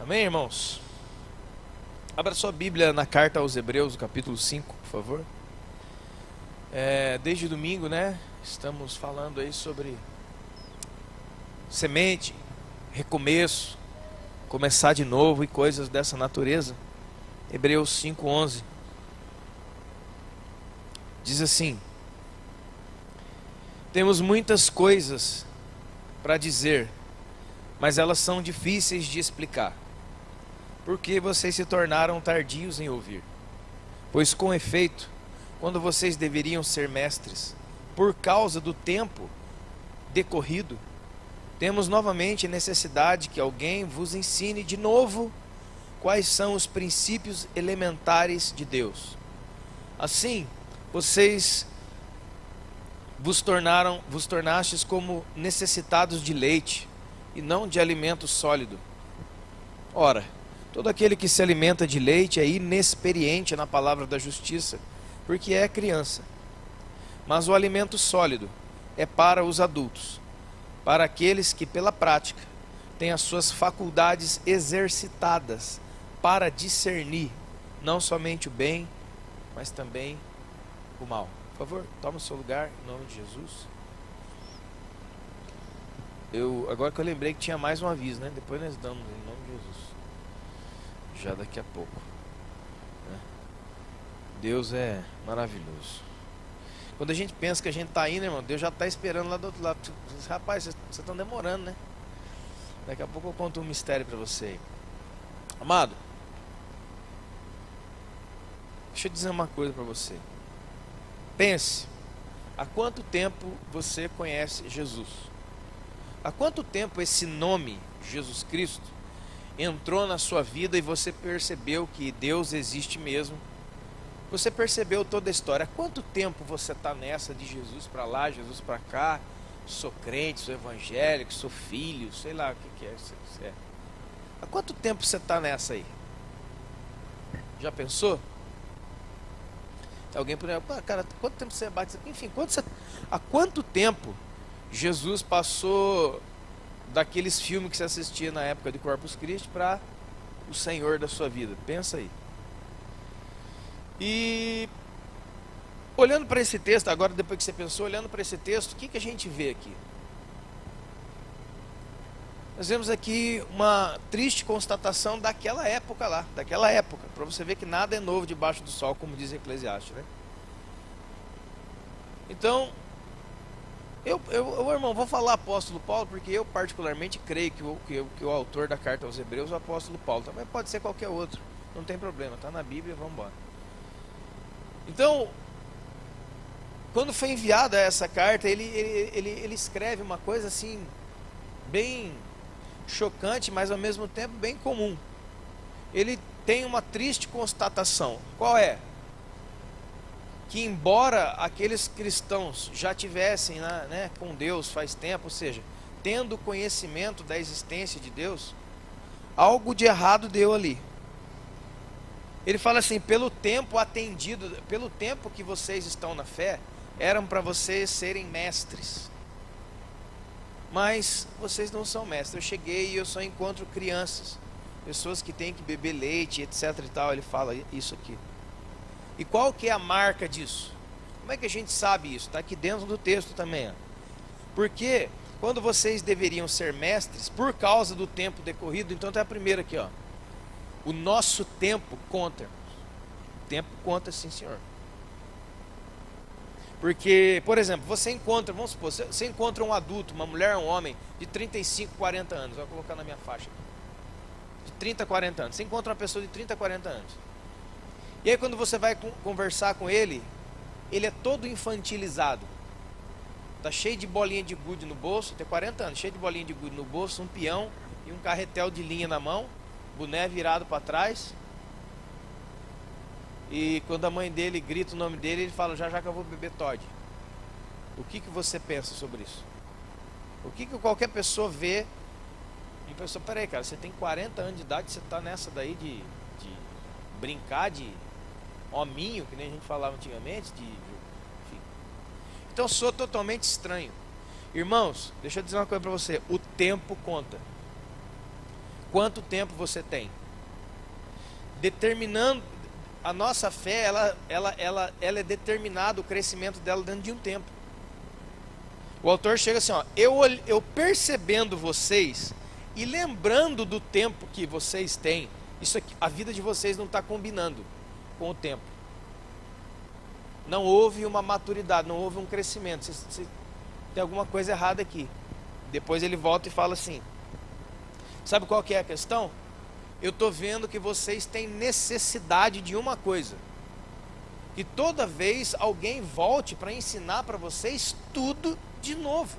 Amém, irmãos? Abra sua Bíblia na carta aos Hebreus, capítulo 5, por favor. Desde domingo, né? Estamos falando aí sobre semente, recomeço, começar de novo e coisas dessa natureza. Hebreus 5:11 diz assim: temos muitas coisas para dizer, mas elas são difíceis de explicar, porque vocês se tornaram tardios em ouvir. Pois com efeito, quando vocês deveriam ser mestres, por causa do tempo decorrido, temos novamente necessidade que alguém vos ensine de novo quais são os princípios elementares de Deus. Assim, vocês vos tornastes como necessitados de leite, e não de alimento sólido. Ora, todo aquele que se alimenta de leite é inexperiente na palavra da justiça, porque é criança. Mas o alimento sólido é para os adultos, para aqueles que pela prática têm as suas faculdades exercitadas para discernir não somente o bem, mas também o mal. Por favor, toma o seu lugar em nome de Jesus. Agora que eu lembrei que tinha mais um aviso, né? Depois nós damos em nome de Jesus. Já daqui a pouco, né? Deus é maravilhoso. Quando a gente pensa que a gente está indo, irmão, Deus já está esperando lá do outro lado. Rapaz, vocês estão demorando, né? Daqui a pouco eu conto um mistério para você aí. Amado, deixa eu dizer uma coisa para você. Pense, há quanto tempo você conhece Jesus? Há quanto tempo esse nome, Jesus Cristo, entrou na sua vida e você percebeu que Deus existe mesmo? Você percebeu toda a história. Há quanto tempo você está nessa de Jesus para lá, Jesus para cá? Sou crente, sou evangélico, sou filho, sei lá o que é isso. Há quanto tempo você está nessa aí? Já pensou? Alguém poderia, cara, quanto tempo você é batizado? Enfim, há quanto tempo Jesus passou daqueles filmes que você assistia na época de Corpus Christi para o Senhor da sua vida? Pensa aí. E olhando para esse texto, agora depois que você pensou, olhando para esse texto, o que a gente vê aqui? Nós vemos aqui uma triste constatação daquela época lá, para você ver que nada é novo debaixo do sol, como diz Eclesiastes, né? Então, eu irmão, vou falar apóstolo Paulo, porque eu particularmente creio que o autor da carta aos Hebreus é o apóstolo Paulo, também pode ser qualquer outro, não tem problema, está na Bíblia, vamos embora. Então, quando foi enviada essa carta, ele escreve uma coisa assim, bem chocante, mas ao mesmo tempo bem comum. Ele tem uma triste constatação. Qual é? Que embora aqueles cristãos já tivessem né, com Deus faz tempo, ou seja, tendo conhecimento da existência de Deus, algo de errado deu ali. Ele fala assim: pelo tempo atendido, pelo tempo que vocês estão na fé, eram para vocês serem mestres, mas vocês não são mestres. Eu cheguei e eu só encontro crianças, pessoas que têm que beber leite, etc e tal. Ele fala isso aqui. E qual que é a marca disso? Como é que a gente sabe isso? Está aqui dentro do texto também, ó. Porque quando vocês deveriam ser mestres, por causa do tempo decorrido, então está a primeira aqui, ó. O nosso tempo conta, irmãos. O tempo conta, sim, senhor. Porque, por exemplo, você encontra, vamos supor, você encontra um adulto, uma mulher, um homem de 35, 40 anos, vou colocar na minha faixa aqui, de 30, 40 anos, você encontra uma pessoa de 30, 40 anos, e aí quando você vai conversar com ele, ele é todo infantilizado, tá cheio de bolinha de gude no bolso, tem 40 anos, cheio de bolinha de gude no bolso, um peão e um carretel de linha na mão, boné virado para trás. E quando a mãe dele grita o nome dele, ele fala: já que eu vou beber Toddy. O que você pensa sobre isso? O que qualquer pessoa vê? Uma pessoa, peraí, cara, você tem 40 anos de idade, você tá nessa daí de brincar de hominho, que nem a gente falava antigamente, enfim. Então sou totalmente estranho. Irmãos, deixa eu dizer uma coisa para você: o tempo conta. quanto tempo você tem. Determinando, a nossa fé, ela é determinada, o crescimento dela dentro de um tempo. O autor chega assim, ó, eu percebendo vocês e lembrando do tempo que vocês têm, isso aqui, a vida de vocês não está combinando com o tempo. Não houve uma maturidade, não houve um crescimento. Tem alguma coisa errada aqui. Depois ele volta e fala assim, sabe qual que é a questão? Eu estou vendo que vocês têm necessidade de uma coisa, que toda vez alguém volte para ensinar para vocês tudo de novo.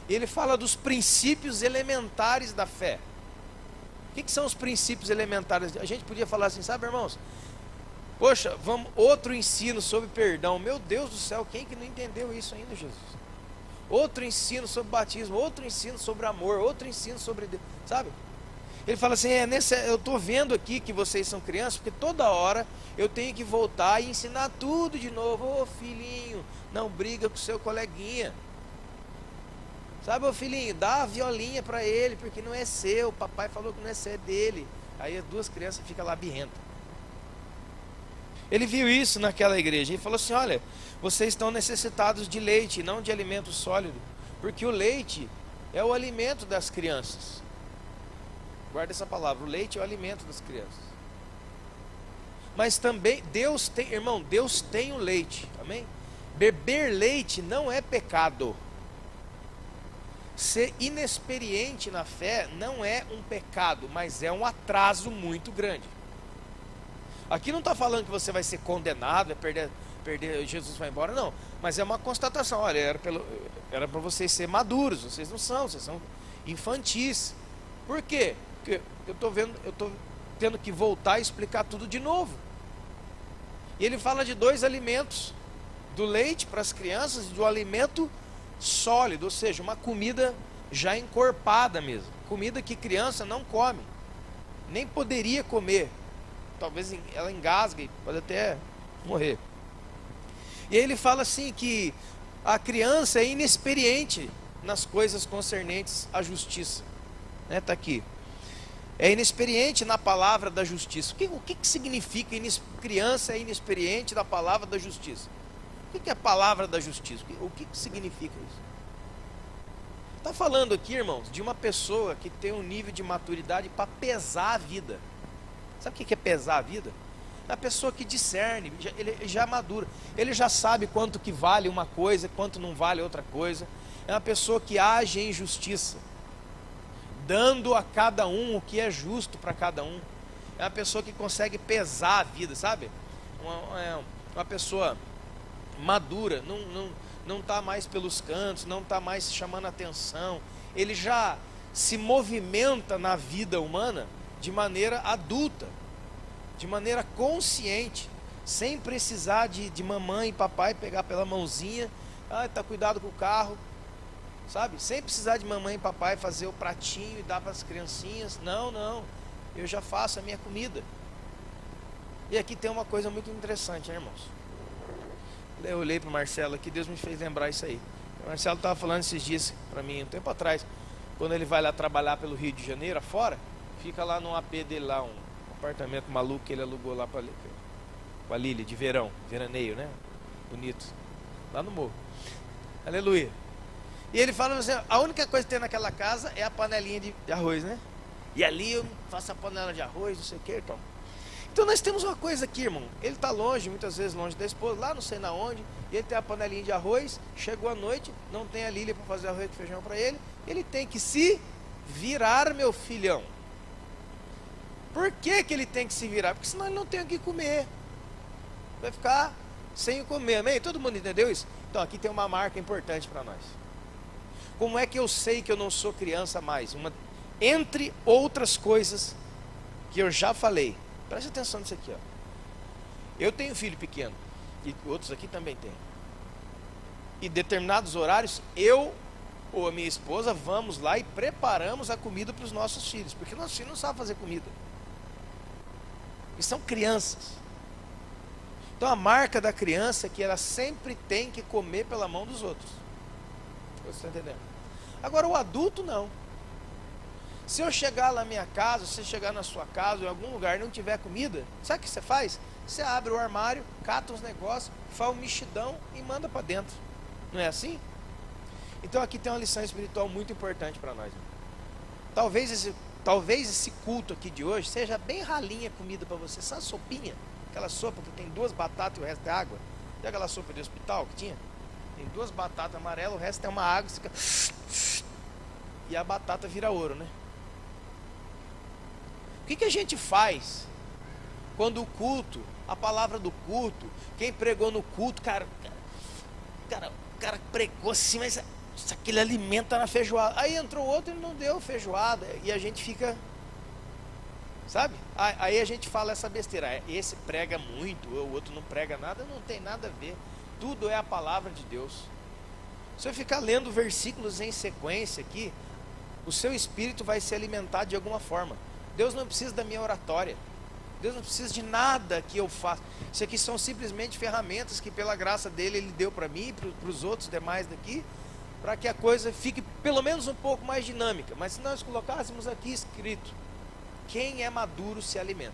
Ele fala dos princípios elementares da fé. O que são os princípios elementares? A gente podia falar assim, sabe, irmãos? Poxa, vamos, outro ensino sobre perdão. Meu Deus do céu, quem que não entendeu isso ainda, Jesus? Outro ensino sobre batismo, outro ensino sobre amor, outro ensino sobre Deus, sabe? Ele fala assim, eu estou vendo aqui que vocês são crianças, porque toda hora eu tenho que voltar e ensinar tudo de novo. Ô filhinho, não briga com seu coleguinha. Sabe, ô filhinho, dá a violinha para ele, porque não é seu, papai falou que não é seu, é dele. Aí as duas crianças ficam lá birrentas. Ele viu isso naquela igreja e falou assim, olha, vocês estão necessitados de leite, não de alimento sólido, porque o leite é o alimento das crianças. Guarda essa palavra, o leite é o alimento das crianças. Mas também, Deus tem, irmão, Deus tem o leite, amém? Beber leite não é pecado. Ser inexperiente na fé não é um pecado, mas é um atraso muito grande. Aqui não está falando que você vai ser condenado, vai perder, Jesus vai embora, não. Mas é uma constatação, olha, era para vocês serem maduros, vocês não são, vocês são infantis. Por quê? Porque eu estou tendo que voltar e explicar tudo de novo. E ele fala de dois alimentos, do leite para as crianças e do alimento sólido, ou seja, uma comida já encorpada mesmo, comida que criança não come, nem poderia comer, talvez ela engasgue, pode até morrer. E aí ele fala assim que a criança é inexperiente nas coisas concernentes à justiça, né? Tá aqui, é inexperiente na palavra da justiça. O que significa criança é inexperiente na palavra da justiça? O que é a palavra da justiça? O que significa isso? Está falando aqui, irmãos, de uma pessoa que tem um nível de maturidade para pesar a vida. Sabe o que é pesar a vida? É a pessoa que discerne, ele já madura, ele já sabe quanto que vale uma coisa, quanto não vale outra coisa. É uma pessoa que age em justiça, dando a cada um o que é justo para cada um. É uma pessoa que consegue pesar a vida, sabe? Uma pessoa madura, não está mais pelos cantos, não está mais chamando atenção. Ele já se movimenta na vida humana de maneira adulta, de maneira consciente, sem precisar de mamãe e papai pegar pela mãozinha, tá, cuidado com o carro, sabe? Sem precisar de mamãe e papai fazer o pratinho e dar para as criancinhas. Não, eu já faço a minha comida. E aqui tem uma coisa muito interessante, né, irmãos? Eu olhei para o Marcelo aqui, Deus me fez lembrar isso aí. O Marcelo estava falando esses dias para mim, um tempo atrás, quando ele vai lá trabalhar pelo Rio de Janeiro, afora, fica lá num AP dele lá, um apartamento maluco que ele alugou lá para a Lília, de verão, veraneio, né? Bonito, lá no morro. Aleluia. E ele fala assim, a única coisa que tem naquela casa é a panelinha de arroz, né? E ali eu faço a panela de arroz, não sei o que, então nós temos uma coisa aqui, irmão. Ele está longe, muitas vezes longe da esposa, lá não sei na onde, e ele tem a panelinha de arroz, chegou à noite, não tem a Lília para fazer arroz com feijão para ele, ele tem que se virar, meu filhão. Por que ele tem que se virar? Porque senão ele não tem o que comer, vai ficar sem comer, amém? Todo mundo entendeu isso? Então aqui tem uma marca importante para nós. Como é que eu sei que eu não sou criança mais? Entre outras coisas que eu já falei, preste atenção nisso aqui, ó. Eu tenho filho pequeno, e outros aqui também têm. E determinados horários, eu ou a minha esposa vamos lá e preparamos a comida para os nossos filhos, porque nossos filhos não sabem fazer comida. Eles são crianças. Então a marca da criança é que ela sempre tem que comer pela mão dos outros. Você está entendendo? Agora o adulto não. Se eu chegar lá na minha casa, se você chegar na sua casa, ou em algum lugar e não tiver comida, sabe o que você faz? Você abre o armário, cata os negócios, faz um mexidão e manda para dentro. Não é assim? Então aqui tem uma lição espiritual muito importante para nós. Talvez esse culto aqui de hoje seja bem ralinha comida para você. Só uma sopinha, aquela sopa que tem 2 batatas e o resto é água. Sabe aquela sopa de hospital que tinha? Tem 2 batatas amarelas, o resto é uma água, fica... e a batata vira ouro, né? O que a gente faz quando o culto, a palavra do culto, quem pregou no culto, cara pregou assim, mas aquele alimento tá na feijoada. Aí entrou outro e não deu feijoada. E a gente fica, sabe? Aí a gente fala essa besteira. Esse prega muito, o outro não prega nada. Não tem nada a ver. Tudo é a palavra de Deus. Se eu ficar lendo versículos em sequência aqui, o seu espírito vai se alimentar de alguma forma. Deus não precisa da minha oratória. Deus não precisa de nada que eu faça. Isso aqui são simplesmente ferramentas que pela graça dele, ele deu para mim e para os outros demais daqui, para que a coisa fique pelo menos um pouco mais dinâmica. Mas se nós colocássemos aqui escrito, quem é maduro se alimenta.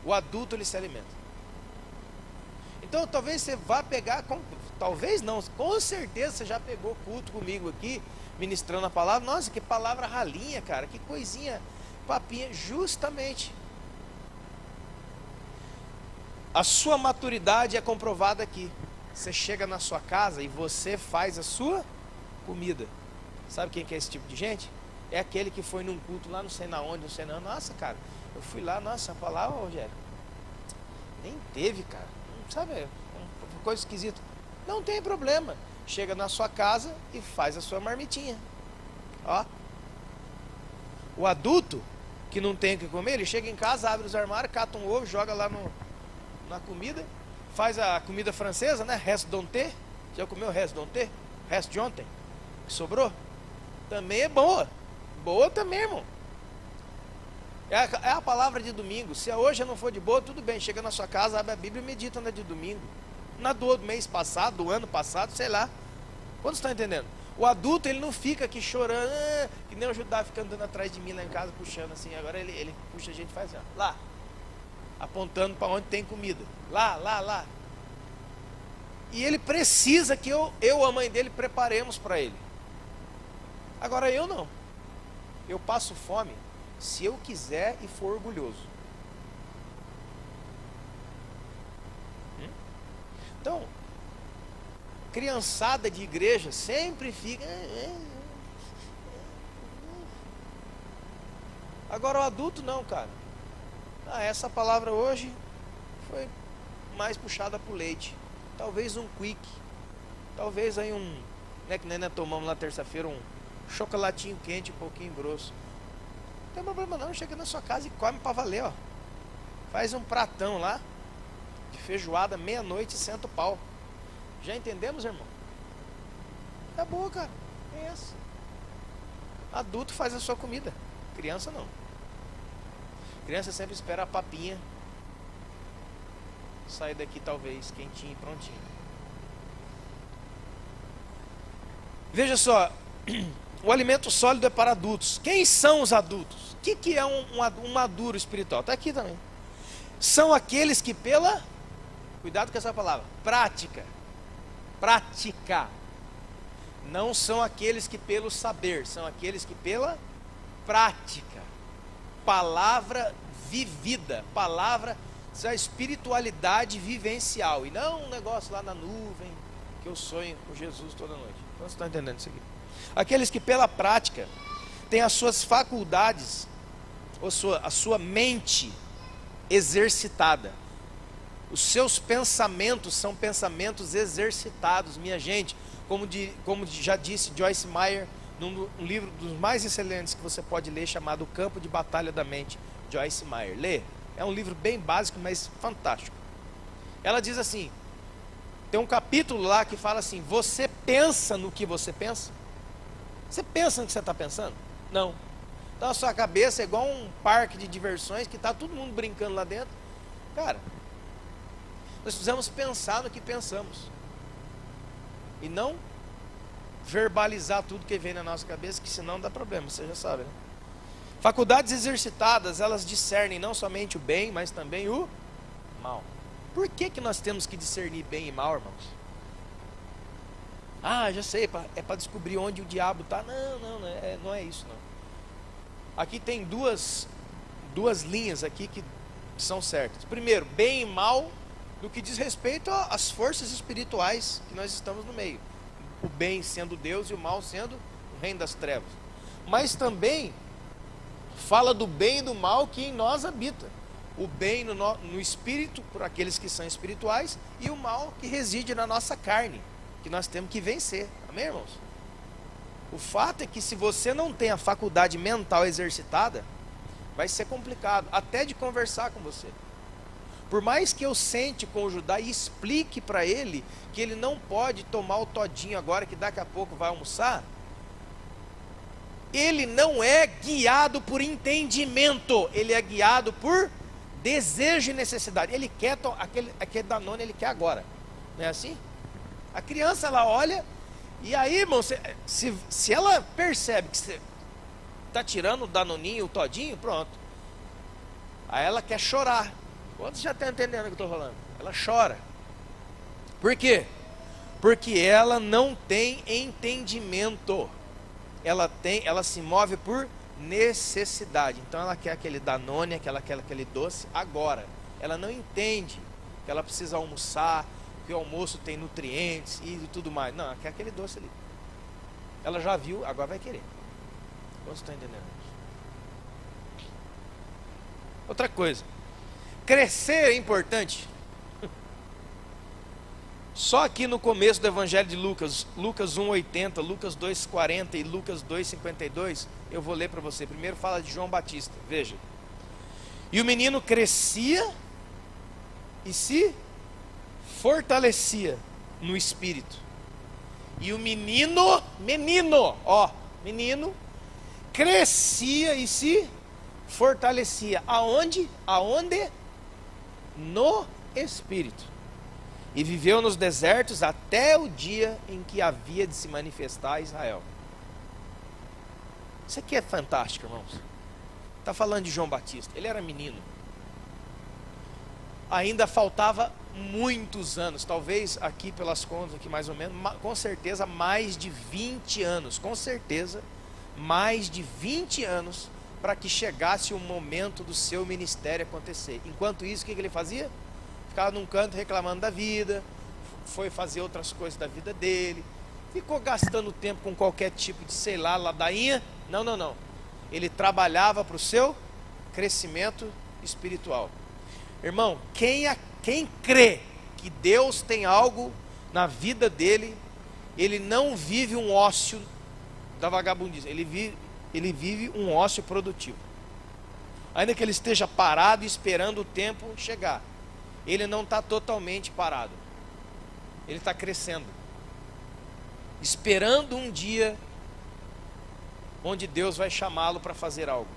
O adulto ele se alimenta. Então talvez você vá pegar, talvez não, com certeza você já pegou culto comigo aqui, ministrando a palavra. Nossa, que palavra ralinha, cara, que coisinha, papinha. Justamente a sua maturidade é comprovada aqui. Você chega na sua casa e você faz a sua comida. Sabe quem que é esse tipo de gente? É aquele que foi num culto lá não sei na onde, não sei não. Nossa, cara, eu fui lá, nossa, a palavra, Rogério, nem teve, cara. Sabe, uma coisa esquisita. Não tem problema. Chega na sua casa e faz a sua marmitinha. Ó. O adulto que não tem o que comer, ele chega em casa, abre os armários, cata um ovo, joga lá na comida, faz a comida francesa, né? Reste d'ontem. Já comeu reste d'ontem? Reste de ontem? Que sobrou? Também é boa. Boa também, irmão. É a palavra de domingo. Se a hoje não for de boa, tudo bem. Chega na sua casa, abre a Bíblia e medita na de domingo. Na do mês passado, do ano passado, sei lá. Quantos estão entendendo? O adulto, ele não fica aqui chorando, que nem o Judá fica andando atrás de mim lá em casa, puxando assim. Agora ele puxa a gente e faz assim, ó, lá. Apontando para onde tem comida. Lá. E ele precisa que eu, a mãe dele, preparemos para ele. Agora eu não. Eu passo fome se eu quiser e for orgulhoso. Então, criançada de igreja sempre fica... Agora o adulto não, cara. Essa palavra hoje foi mais puxada pro leite. Talvez um quick. Talvez aí né, que nem nós tomamos lá terça-feira, um chocolatinho quente, um pouquinho grosso. Não tem problema não, chega na sua casa e come pra valer, ó. Faz um pratão lá de feijoada, meia-noite e senta o pau. Já entendemos, irmão? É boa, cara. É essa. Adulto faz a sua comida. Criança não. Criança sempre espera a papinha sair daqui talvez quentinho e prontinho. Veja só, o alimento sólido é para adultos. Quem são os adultos? O que é um maduro espiritual? Está aqui também. São aqueles que pela, cuidado com essa palavra, prática. Não são aqueles que pelo saber, são aqueles que pela prática. Palavra vivida, palavra, isso é a espiritualidade vivencial, e não um negócio lá na nuvem, que eu sonho com Jesus toda noite. Então você está entendendo isso aqui? Aqueles que pela prática têm as suas faculdades, a sua mente exercitada. Os seus pensamentos são pensamentos exercitados, minha gente. Como já disse Joyce Meyer, num livro dos mais excelentes que você pode ler, chamado O Campo de Batalha da Mente, Joyce Meyer. Lê. É um livro bem básico, mas fantástico. Ela diz assim, tem um capítulo lá que fala assim, você pensa no que você pensa? Você pensa no que você está pensando? Não. Então a sua cabeça é igual um parque de diversões que está todo mundo brincando lá dentro. Cara, nós precisamos pensar no que pensamos. E não verbalizar tudo que vem na nossa cabeça, que senão dá problema, você já sabe, né? Faculdades exercitadas, elas discernem não somente o bem, mas também o mal. Por que nós temos que discernir bem e mal, irmãos? Ah, já sei, é para descobrir onde o diabo está. Não é isso, não. Aqui tem duas linhas aqui que são certas. Primeiro, bem e mal no que diz respeito às forças espirituais que nós estamos no meio. O bem sendo Deus e o mal sendo o reino das trevas. Mas também fala do bem e do mal que em nós habita. O bem no espírito, por aqueles que são espirituais, e o mal que reside na nossa carne, que nós temos que vencer. Amém, irmãos? O fato é que se você não tem a faculdade mental exercitada, vai ser complicado, até de conversar com você. Por mais que eu sente com o Judá e explique para ele que ele não pode tomar o todinho agora, que daqui a pouco vai almoçar, ele não é guiado por entendimento, ele é guiado por desejo e necessidade. Ele quer aquele Danone, ele quer agora. Não é assim? A criança, ela olha, e aí, irmão, se ela percebe que você está tirando o Danoninho, o todinho, pronto. Aí ela quer chorar. Quantos já estão entendendo o que eu estou falando? Ela chora. Por quê? Porque ela não tem entendimento. Ela se move por necessidade. Então ela quer aquele Danone, ela quer aquele doce agora. Ela não entende que ela precisa almoçar, que o almoço tem nutrientes e tudo mais. Não, ela quer aquele doce ali. Ela já viu, agora vai querer. Você está entendendo? Outra coisa, crescer é importante. Só aqui no começo do Evangelho de Lucas, Lucas 1:80, Lucas 2:40 e Lucas 2:52, eu vou ler para você. Primeiro fala de João Batista, veja. E o menino crescia e se fortalecia no espírito. E o menino, crescia e se fortalecia. Aonde? No espírito. E viveu nos desertos até o dia em que havia de se manifestar a Israel. Isso aqui é fantástico, irmãos. Está falando de João Batista. Ele era menino. Ainda faltava muitos anos. Talvez aqui pelas contas, aqui mais ou menos, com certeza mais de 20 anos. Com certeza mais de 20 anos para que chegasse o momento do seu ministério acontecer. Enquanto isso, o que ele fazia? Ficava num canto reclamando da vida, foi fazer outras coisas da vida dele, ficou gastando tempo com qualquer tipo de, sei lá, ladainha. Não. Ele trabalhava para o seu crescimento espiritual. Irmão, quem crê que Deus tem algo na vida dele, ele não vive um ócio da vagabundice, ele vive um ócio produtivo. Ainda que ele esteja parado esperando o tempo chegar, ele não está totalmente parado. Ele está crescendo, esperando um dia onde Deus vai chamá-lo para fazer algo.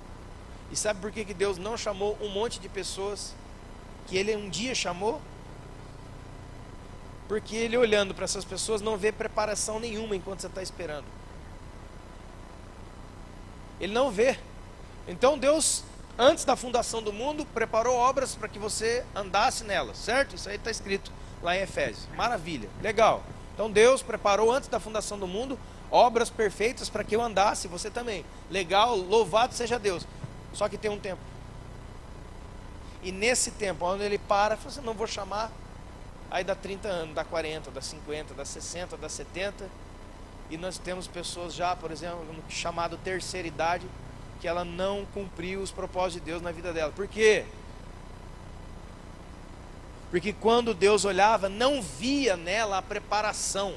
E sabe por que Deus não chamou um monte de pessoas que ele um dia chamou? Porque ele, olhando para essas pessoas, não vê preparação nenhuma enquanto você está esperando. Ele não vê. Então Deus, antes da fundação do mundo, preparou obras para que você andasse nelas, certo? Isso aí está escrito lá em Efésios. Maravilha, legal. Então Deus preparou antes da fundação do mundo obras perfeitas para que eu andasse, você também. Legal, louvado seja Deus. Só que tem um tempo. E nesse tempo, onde ele para, fala assim, não vou chamar, aí dá 30 anos, dá 40, dá 50, dá 60, dá 70. E nós temos pessoas já, por exemplo, no chamado terceira idade, que ela não cumpriu os propósitos de Deus na vida dela. Por quê? Porque quando Deus olhava, não via nela a preparação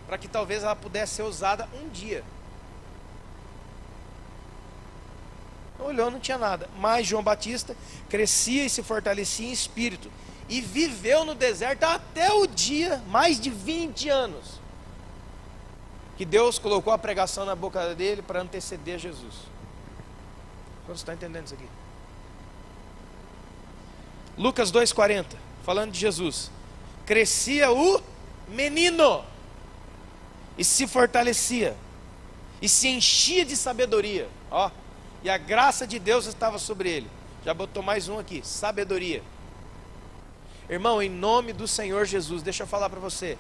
para que talvez ela pudesse ser usada um dia. Olhou, não tinha nada. Mas João Batista crescia e se fortalecia em espírito e viveu no deserto até o dia, mais de 20 anos, que Deus colocou a pregação na boca dele para anteceder Jesus. Você está entendendo isso aqui? Lucas 2:40, falando de Jesus. Crescia o menino. e se fortalecia, e se enchia de sabedoria, ó, e a graça de Deus estava sobre ele. Já botou mais um aqui, sabedoria. Irmão, em nome do Senhor Jesus, deixa eu falar para você,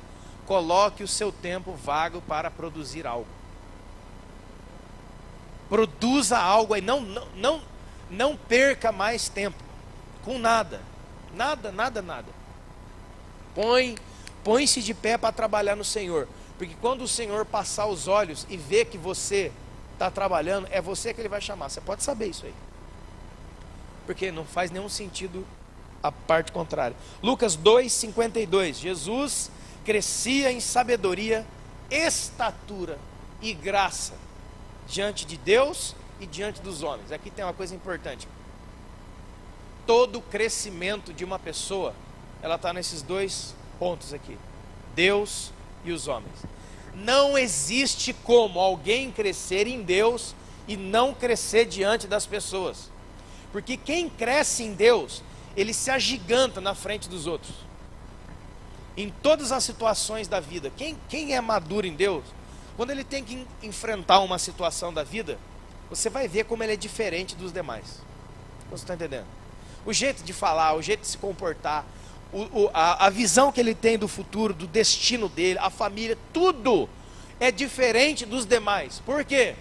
coloque o seu tempo vago para produzir algo. Produza algo aí, não perca mais tempo com nada. Nada. Põe-se de pé para trabalhar no Senhor, porque quando o Senhor passar os olhos e ver que você está trabalhando, é você que Ele vai chamar. Você pode saber isso aí, porque não faz nenhum sentido a parte contrária. Lucas 2:52, Jesus crescia em sabedoria, estatura e graça diante de Deus e diante dos homens. Aqui tem uma coisa importante. Todo o crescimento de uma pessoa, ela está nesses dois pontos aqui, Deus e os homens. Não existe como alguém crescer em Deus e não crescer diante das pessoas, porque quem cresce em Deus, ele se agiganta na frente dos outros, em todas as situações da vida. Quem é maduro em Deus, quando ele tem que enfrentar uma situação da vida, você vai ver como ele é diferente dos demais. Você está entendendo? O jeito de falar, o jeito de se comportar, a visão que ele tem do futuro, do destino dele, a família, tudo é diferente dos demais. Por quê?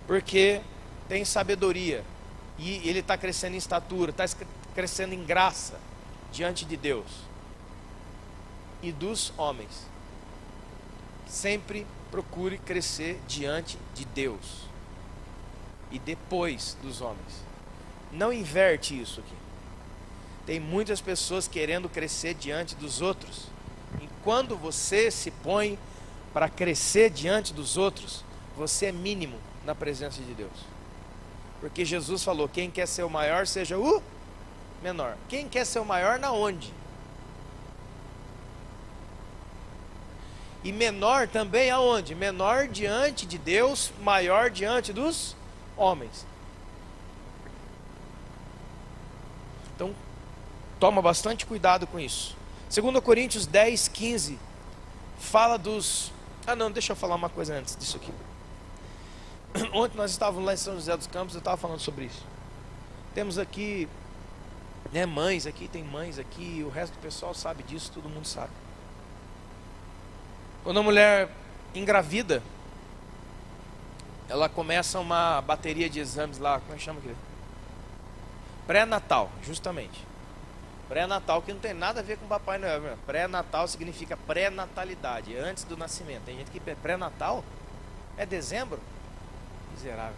Porque tem sabedoria, e ele está crescendo em estatura, está crescendo em graça diante de Deus e dos homens. Sempre procure crescer diante de Deus e depois dos homens. Não inverte isso aqui. Tem muitas pessoas querendo crescer diante dos outros, e quando você se põe para crescer diante dos outros, você é mínimo na presença de Deus, porque Jesus falou, quem quer ser o maior, seja o menor. Quem quer ser o maior na onde? E menor também aonde? Menor diante de Deus, maior diante dos homens. Então, toma bastante cuidado com isso. 2 Coríntios 10:15 fala dos... deixa eu falar uma coisa antes disso aqui. Ontem nós estávamos lá em São José dos Campos, eu estava falando sobre isso. Temos aqui, mães aqui, tem mães aqui, o resto do pessoal sabe disso, todo mundo sabe. Quando a mulher engravida, ela começa uma bateria de exames lá, como é que chama aquilo? Pré-natal, justamente. Pré-natal, que não tem nada a ver com Papai Noel. Pré-natal significa pré-natalidade, antes do nascimento. Tem gente que pré-natal é dezembro? Miserável.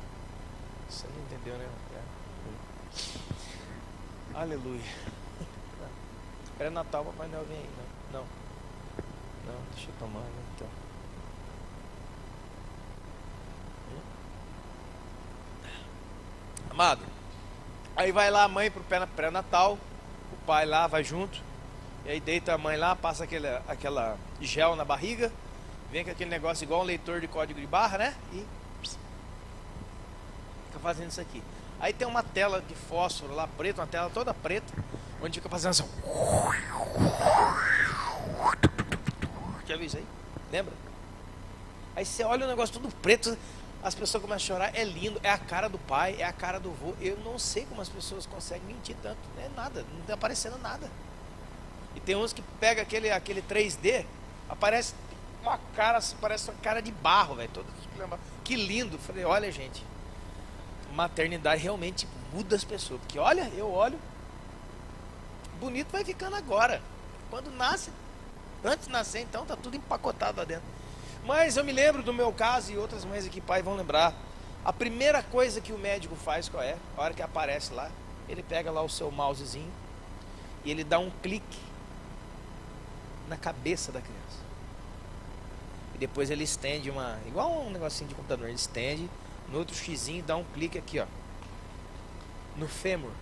Você não entendeu, né? Aleluia. Pré-natal, Papai Noel vem aí. Não, deixa eu tomar, então. Amado, aí vai lá a mãe pro pré-natal, o pai lá vai junto, e aí deita a mãe lá, passa aquela gel na barriga, vem com aquele negócio igual um leitor de código de barra, né? E fica fazendo isso aqui. Aí tem uma tela de fósforo lá preta, uma tela toda preta, onde fica fazendo assim. Já viu isso aí? Lembra? Aí você olha o negócio tudo preto, as pessoas começam a chorar, é lindo, é a cara do pai, é a cara do vô. Eu não sei como as pessoas conseguem mentir tanto, não é nada, não está aparecendo nada. E tem uns que pega aquele 3D, aparece uma cara, parece uma cara de barro, velho, que lindo. Falei, olha gente, maternidade realmente muda as pessoas, porque olha, eu olho, bonito vai ficando agora, quando nasce, antes de nascer então tá tudo empacotado lá dentro. Mas eu me lembro do meu caso, e outras mães aqui, pai, vão lembrar. A primeira coisa que o médico faz, qual é? A hora que aparece lá, ele pega lá o seu mousezinho e ele dá um clique na cabeça da criança. E depois ele estende igual um negocinho de computador, ele estende no outro xizinho e dá um clique aqui, ó, no fêmur.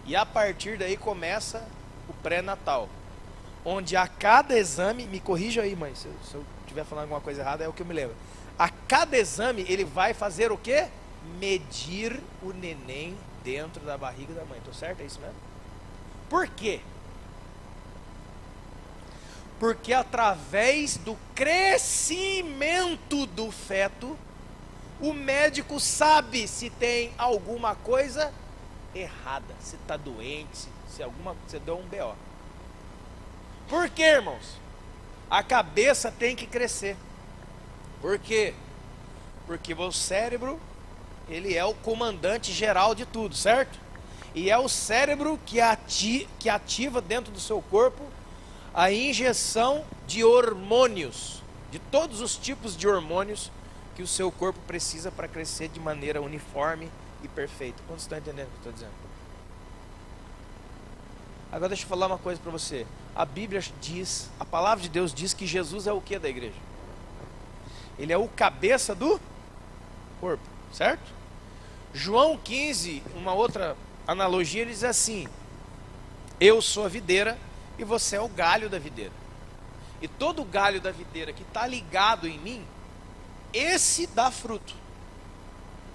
E a partir daí começa o pré-natal, onde a cada exame, me corrija aí, mãe, se eu estiver falando alguma coisa errada, é o que eu me lembro. A cada exame ele vai fazer o quê? Medir o neném dentro da barriga da mãe. Tô certo? É isso mesmo? Por quê? Porque através do crescimento do feto, o médico sabe se tem alguma coisa errada, se está doente, se deu um BO. Por quê, irmãos? A cabeça tem que crescer. Por quê? Porque o cérebro, ele é o comandante geral de tudo, certo? E é o cérebro que ativa dentro do seu corpo a injeção de hormônios, de todos os tipos de hormônios que o seu corpo precisa para crescer de maneira uniforme e perfeita. Quantos estão entendendo o que eu estou dizendo? Agora deixa eu falar uma coisa para você. A Bíblia diz, a palavra de Deus diz que Jesus é o que da igreja? Ele é o cabeça do corpo, certo? João 15, uma outra analogia, ele diz assim: eu sou a videira e você é o galho da videira. E todo galho da videira que está ligado em mim, esse dá fruto.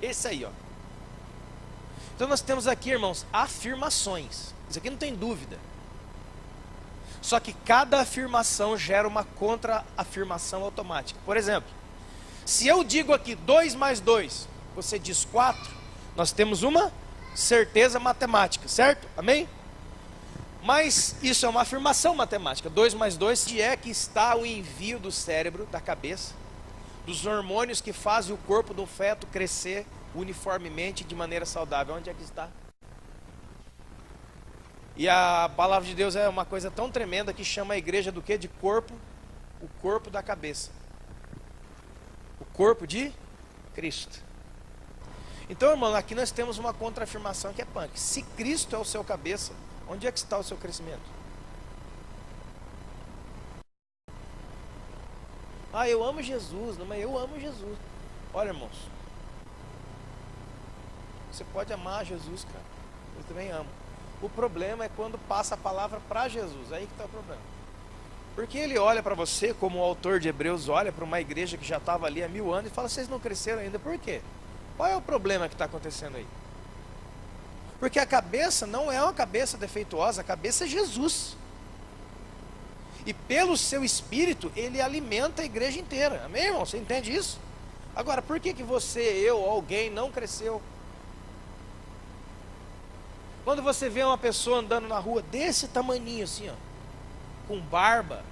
Esse aí, ó. Então nós temos aqui, irmãos, afirmações. Isso aqui não tem dúvida. Só que cada afirmação gera uma contra-afirmação automática. Por exemplo, se eu digo aqui 2 mais 2, você diz 4, nós temos uma certeza matemática, certo? Amém? Mas isso é uma afirmação matemática. 2 mais 2, onde é que está o envio do cérebro, da cabeça, dos hormônios que fazem o corpo do feto crescer uniformemente de maneira saudável? Onde é que está? E a palavra de Deus é uma coisa tão tremenda que chama a igreja do quê? De corpo, o corpo da cabeça. O corpo de Cristo. Então, irmão, aqui nós temos uma contra-afirmação que é punk. Se Cristo é o seu cabeça, onde é que está o seu crescimento? Ah, eu amo Jesus, não, mas eu amo Jesus. Olha, irmãos, você pode amar Jesus, cara. Eu também amo. O problema é quando passa a palavra para Jesus, aí que está o problema. Porque ele olha para você, como o autor de Hebreus olha para uma igreja que já estava ali há 1000 anos e fala: vocês não cresceram ainda, por quê? Qual é o problema que está acontecendo aí? Porque a cabeça não é uma cabeça defeituosa, a cabeça é Jesus. E pelo seu espírito, ele alimenta a igreja inteira. Amém, irmão? Você entende isso? Agora, por que você, eu, alguém não cresceu? Quando você vê uma pessoa andando na rua desse tamaninho assim, ó, com barba,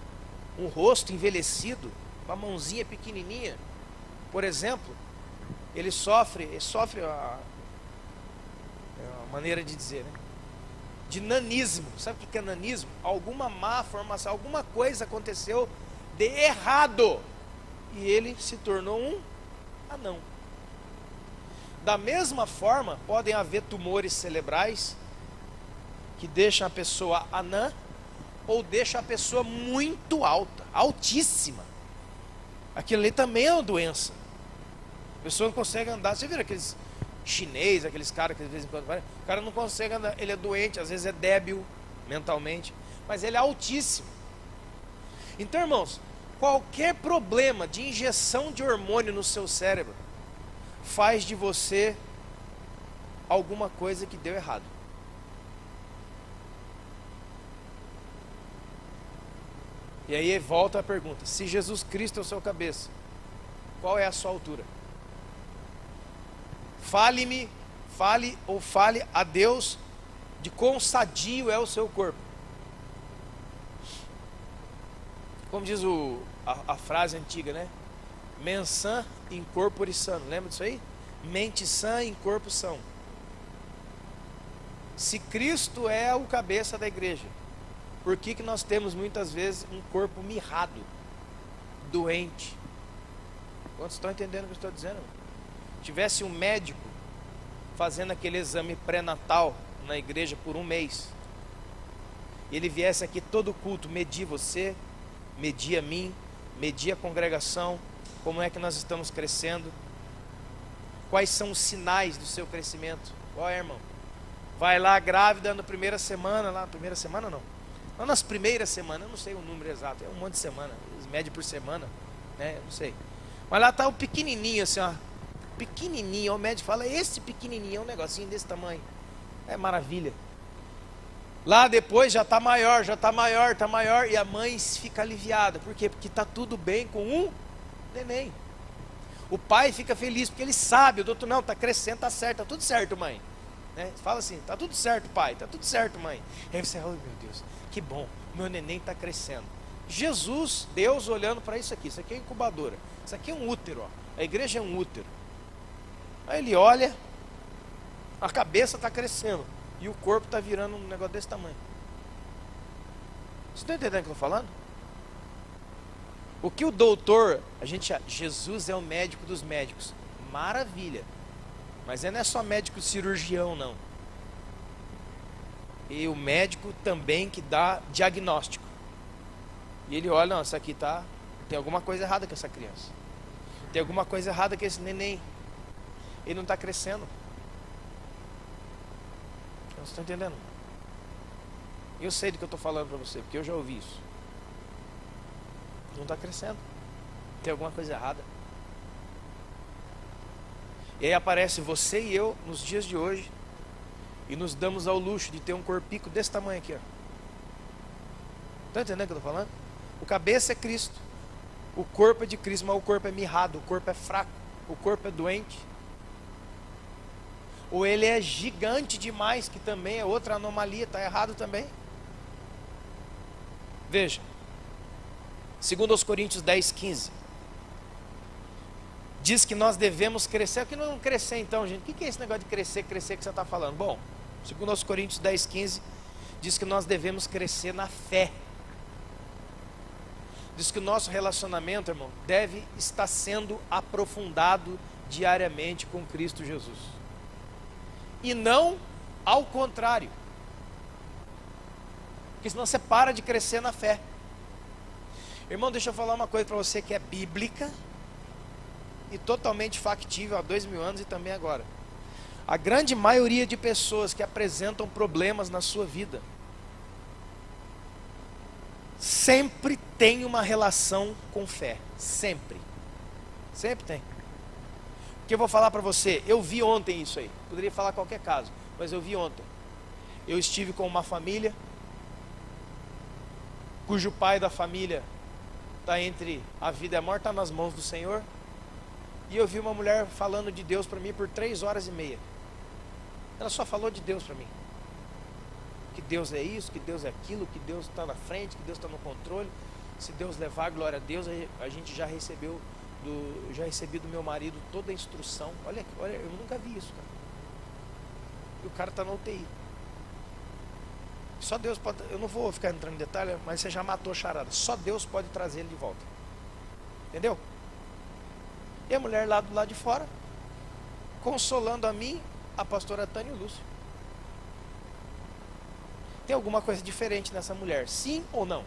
um rosto envelhecido, com a mãozinha pequenininha, por exemplo, ele sofre a maneira de dizer, né? De nanismo. Sabe o que é nanismo? Alguma má formação, alguma coisa aconteceu de errado e ele se tornou um anão. Da mesma forma, podem haver tumores cerebrais que deixam a pessoa anã ou deixam a pessoa muito alta, altíssima. Aquilo ali também é uma doença. A pessoa não consegue andar. Você vira aqueles chinês, aqueles caras que de vez em quando o cara não consegue andar, ele é doente, às vezes é débil mentalmente, mas ele é altíssimo. Então, irmãos, qualquer problema de injeção de hormônio no seu cérebro faz de você alguma coisa que deu errado. E aí volta a pergunta: se Jesus Cristo é o seu cabeça, qual é a sua altura? Fale a Deus de quão sadio é o seu corpo. Como diz a frase antiga, né? Mens sã in corpore sano. Lembra disso aí? Mente sã em corpo são. Se Cristo é o cabeça da igreja, por que nós temos muitas vezes um corpo mirrado, doente? Quantos estão entendendo o que eu estou dizendo? Tivesse um médico fazendo aquele exame pré-natal na igreja por 1 mês, e ele viesse aqui todo culto medir você, medir a mim, medir a congregação, como é que nós estamos crescendo, quais são os sinais do seu crescimento. Ó, irmão, vai lá grávida na primeira semana, não nas primeiras semanas, eu não sei o número exato, é um monte de semana, eles medem por semana, né, eu não sei, mas lá está o pequenininho assim, ó, pequenininho, o médico fala: esse pequenininho é um negocinho desse tamanho, é maravilha. Lá depois já está maior, está maior, e a mãe fica aliviada. Por quê? Porque está tudo bem com um neném. O pai fica feliz porque ele sabe, o doutor, não, está crescendo, está certo, está tudo certo, mãe. Né? Fala assim, está tudo certo, pai, está tudo certo, mãe. E aí você, oh meu Deus, que bom, meu neném está crescendo. Jesus, Deus olhando para isso aqui é incubadora, isso aqui é um útero, ó. A igreja é um útero. Aí ele olha, a cabeça está crescendo e o corpo está virando um negócio desse tamanho. Vocês estão entendendo o que eu estou falando? O que o doutor, Jesus é o médico dos médicos, maravilha, mas ele não é só médico cirurgião não, e o médico também que dá diagnóstico, e ele olha, não, isso aqui tem alguma coisa errada com essa criança, tem alguma coisa errada com esse neném, ele não está crescendo. Vocês estão entendendo? Eu sei do que eu estou falando para você, porque eu já ouvi isso. Não está crescendo, tem alguma coisa errada. E aí aparece você e eu nos dias de hoje e nos damos ao luxo de ter um corpico desse tamanho aqui, ó. Está entendendo o que eu estou falando? O cabeça é Cristo, o corpo é de Cristo, mas o corpo é mirrado, o corpo é fraco, o corpo é doente. Ou ele é gigante demais, que também é outra anomalia, está errado também. Veja, 2 Coríntios 10:15, diz que nós devemos crescer. O que não crescer então, gente? O que é esse negócio de crescer que você está falando? Bom, 2 Coríntios 10:15 diz que nós devemos crescer na fé. Diz que o nosso relacionamento, irmão, deve estar sendo aprofundado diariamente com Cristo Jesus. E não ao contrário. Porque senão você para de crescer na fé. Irmão, deixa eu falar uma coisa para você que é bíblica e totalmente factível há 2000 anos e também agora. A grande maioria de pessoas que apresentam problemas na sua vida sempre tem uma relação com fé. Sempre. Sempre tem. Porque eu vou falar para você, eu vi ontem isso aí. Poderia falar qualquer caso, mas eu vi ontem. Eu estive com uma família cujo pai da família está entre a vida e a morte, está nas mãos do Senhor. E eu vi uma mulher falando de Deus para mim por 3h30. Ela só falou de Deus para mim. Que Deus é isso, que Deus é aquilo, que Deus está na frente, que Deus está no controle. Se Deus levar, glória a Deus. A gente já recebi do meu marido toda a instrução. Olha, eu nunca vi isso, cara. E o cara está na UTI. Só Deus pode, eu não vou ficar entrando em detalhe, mas você já matou a charada. Só Deus pode trazer ele de volta. Entendeu? E a mulher lá do lado de fora, consolando a mim, a pastora Tânia e o Lúcio. Tem alguma coisa diferente nessa mulher? Sim ou não?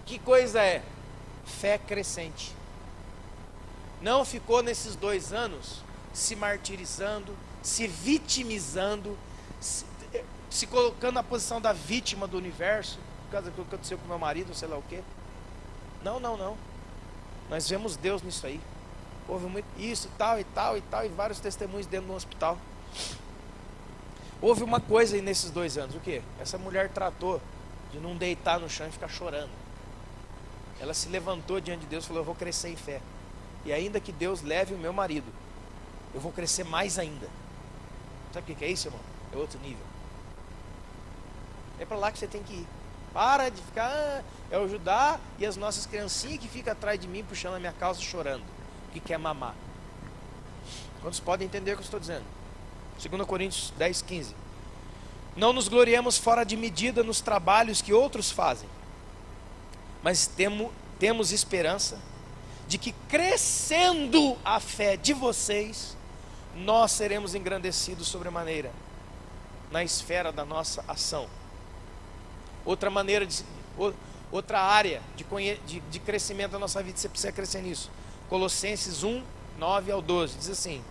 Que coisa é? Fé crescente. Não ficou nesses 2 anos se martirizando, se vitimizando, se colocando na posição da vítima do universo, por causa do que aconteceu com meu marido, sei lá o quê. Não. Nós vemos Deus nisso aí. Houve muito isso, tal, e vários testemunhos dentro do hospital. Houve uma coisa aí nesses 2 anos, o quê? Essa mulher tratou de não deitar no chão e ficar chorando. Ela se levantou diante de Deus e falou, eu vou crescer em fé. E ainda que Deus leve o meu marido, eu vou crescer mais ainda. Sabe o que é isso, irmão? É outro nível. É para lá que você tem que ir. Para de ficar, é o Judá e as nossas criancinhas que ficam atrás de mim, puxando a minha calça, chorando, que quer mamar. Quantos podem entender o que eu estou dizendo? 2 Coríntios 10:15. Não nos gloriemos fora de medida nos trabalhos que outros fazem, mas temos esperança de que, crescendo a fé de vocês, nós seremos engrandecidos sobremaneira na esfera da nossa ação. Outra área de crescimento da nossa vida, você precisa crescer nisso. Colossenses 1:9-12 diz assim: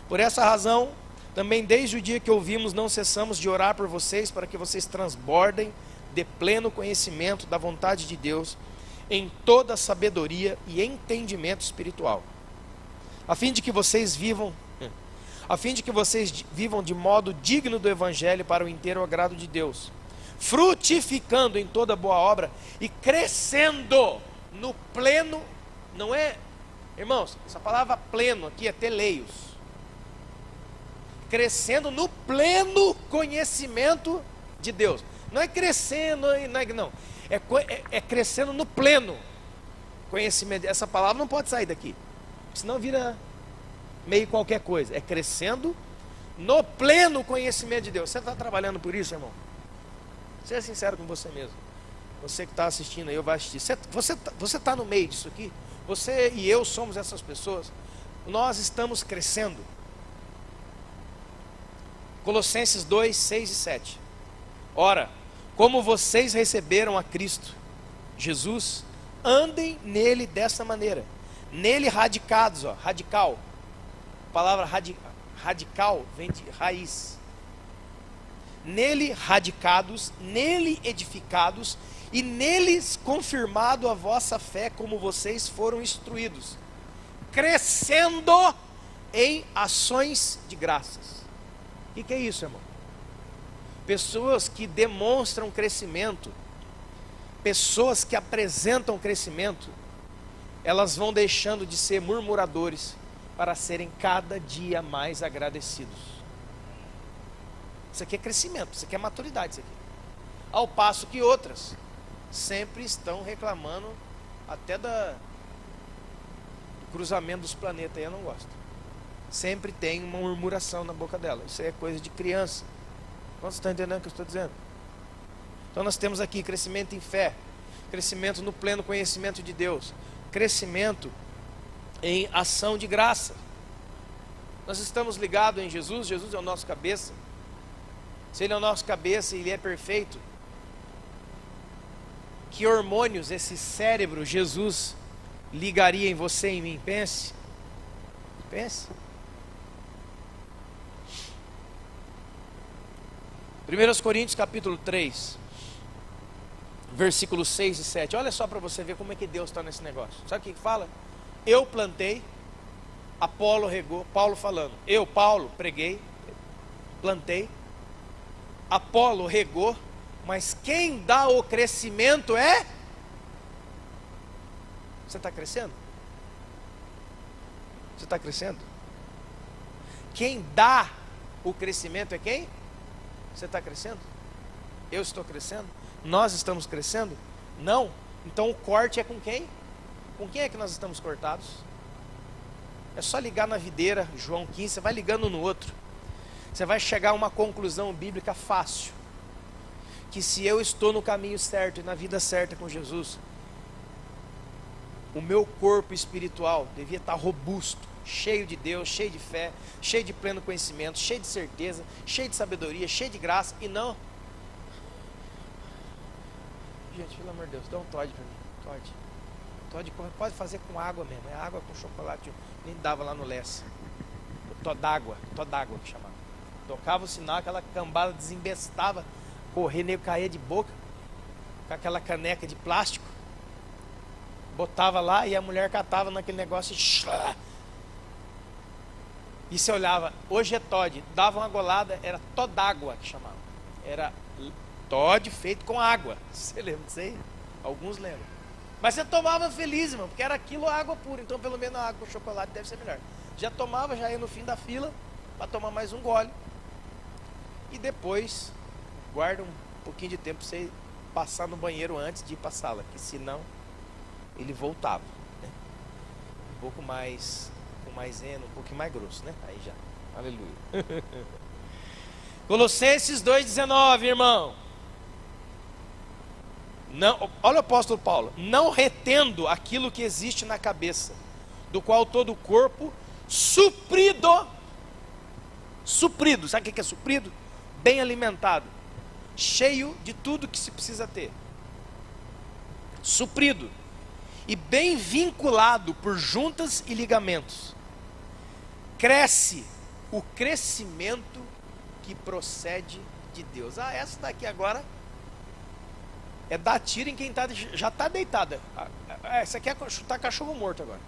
por essa razão, também desde o dia que ouvimos, não cessamos de orar por vocês, para que vocês transbordem de pleno conhecimento da vontade de Deus, em toda sabedoria e entendimento espiritual, a fim de que vocês vivam a fim de que vocês vivam de modo digno do Evangelho para o inteiro agrado de Deus, frutificando em toda boa obra e crescendo no pleno, não é, irmãos, essa palavra pleno aqui é teleios, crescendo no pleno conhecimento de Deus, não é crescendo, não, é crescendo no pleno conhecimento. Essa palavra não pode sair daqui, senão vira meio qualquer coisa. É crescendo no pleno conhecimento de Deus. Você está trabalhando por isso, irmão? Seja sincero com você mesmo. Você que está assistindo aí, eu vou assistir. Você está no meio disso aqui? Você e eu somos essas pessoas. Nós estamos crescendo. Colossenses 2, 6 e 7. Ora, como vocês receberam a Cristo Jesus, andem nele dessa maneira. Nele radicados, radical. A palavra radical vem de raiz. Nele radicados, nele edificados, e neles confirmado a vossa fé, como vocês foram instruídos, crescendo em ações de graças. O que é isso, irmão? Pessoas que demonstram crescimento, pessoas que apresentam crescimento, elas vão deixando de ser murmuradores para serem cada dia mais agradecidos. Isso aqui é crescimento, isso aqui é maturidade, isso aqui. Ao passo que outras sempre estão reclamando até do cruzamento dos planetas, aí eu não gosto. Sempre tem uma murmuração na boca dela. Isso aí é coisa de criança. Você está entendendo o que eu estou dizendo? Então nós temos aqui crescimento em fé, crescimento no pleno conhecimento de Deus, crescimento em ação de graça. Nós estamos ligados em Jesus. Jesus é o nosso cabeça. Se Ele é o nosso cabeça e Ele é perfeito, que hormônios esse cérebro Jesus ligaria em você e em mim? Pense. Pense. 1 Coríntios capítulo 3, versículos 6 e 7. Olha só para você ver como é que Deus está nesse negócio. Sabe o que fala? Eu plantei, Apolo regou. Paulo falando. Eu, Paulo, preguei, plantei, Apolo regou, mas quem dá o crescimento é... Você está crescendo? Você está crescendo? Quem dá o crescimento é quem? Você está crescendo? Eu estou crescendo? Nós estamos crescendo? Não. Então o corte é com quem? Com quem é que nós estamos cortados? É só ligar na videira, João 15, você vai ligando no outro. Você vai chegar a uma conclusão bíblica fácil. Que se eu estou no caminho certo e na vida certa com Jesus, o meu corpo espiritual devia estar robusto, cheio de Deus, cheio de fé, cheio de pleno conhecimento, cheio de certeza, cheio de sabedoria, cheio de graça, e não... Gente, pelo amor de Deus, dá um Todd para mim. Todd pode fazer com água mesmo, é água com chocolate, nem dava lá no Lessa. Todágua que chamava. Tocava o sinal, aquela cambada desembestava, correr, nego caía de boca, com aquela caneca de plástico, botava lá e a mulher catava naquele negócio e você olhava, hoje é Todd, dava uma golada, era Todágua que chamava, era Todd feito com água. Você lembra disso aí? Alguns lembram. Mas você tomava feliz, irmão, porque era aquilo água pura, então pelo menos a água com chocolate deve ser melhor. Já tomava, já ia no fim da fila para tomar mais um gole e depois guarda um pouquinho de tempo para você passar no banheiro antes de ir para a sala, que senão ele voltava, né? Um pouco mais, com maisena, um pouquinho mais grosso, né? Aí já, aleluia. Colossenses 2,19, irmão. Não, olha o apóstolo Paulo. Não retendo aquilo que existe na cabeça, do qual todo o corpo suprido, sabe o que é suprido? Bem alimentado, cheio de tudo que se precisa ter, suprido e bem vinculado por juntas e ligamentos, cresce o crescimento que procede de Deus. Essa daqui agora é dar tiro em quem já está deitada. Essa aqui é chutar cachorro morto agora.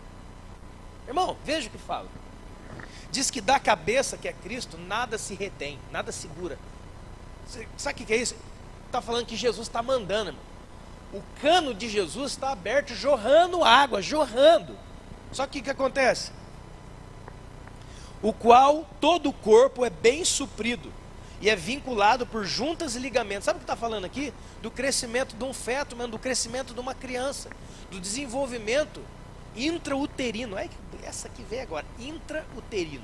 Irmão, veja o que fala. Diz que da cabeça, que é Cristo, nada se retém, nada segura. Sabe o que é isso? Está falando que Jesus está mandando, irmão. O cano de Jesus está aberto, jorrando água, jorrando. Só que o que acontece? O qual todo o corpo é bem suprido e é vinculado por juntas e ligamentos. Sabe o que está falando aqui? Do crescimento de um feto, do crescimento de uma criança, do desenvolvimento intrauterino. Essa aqui veio agora, intrauterino.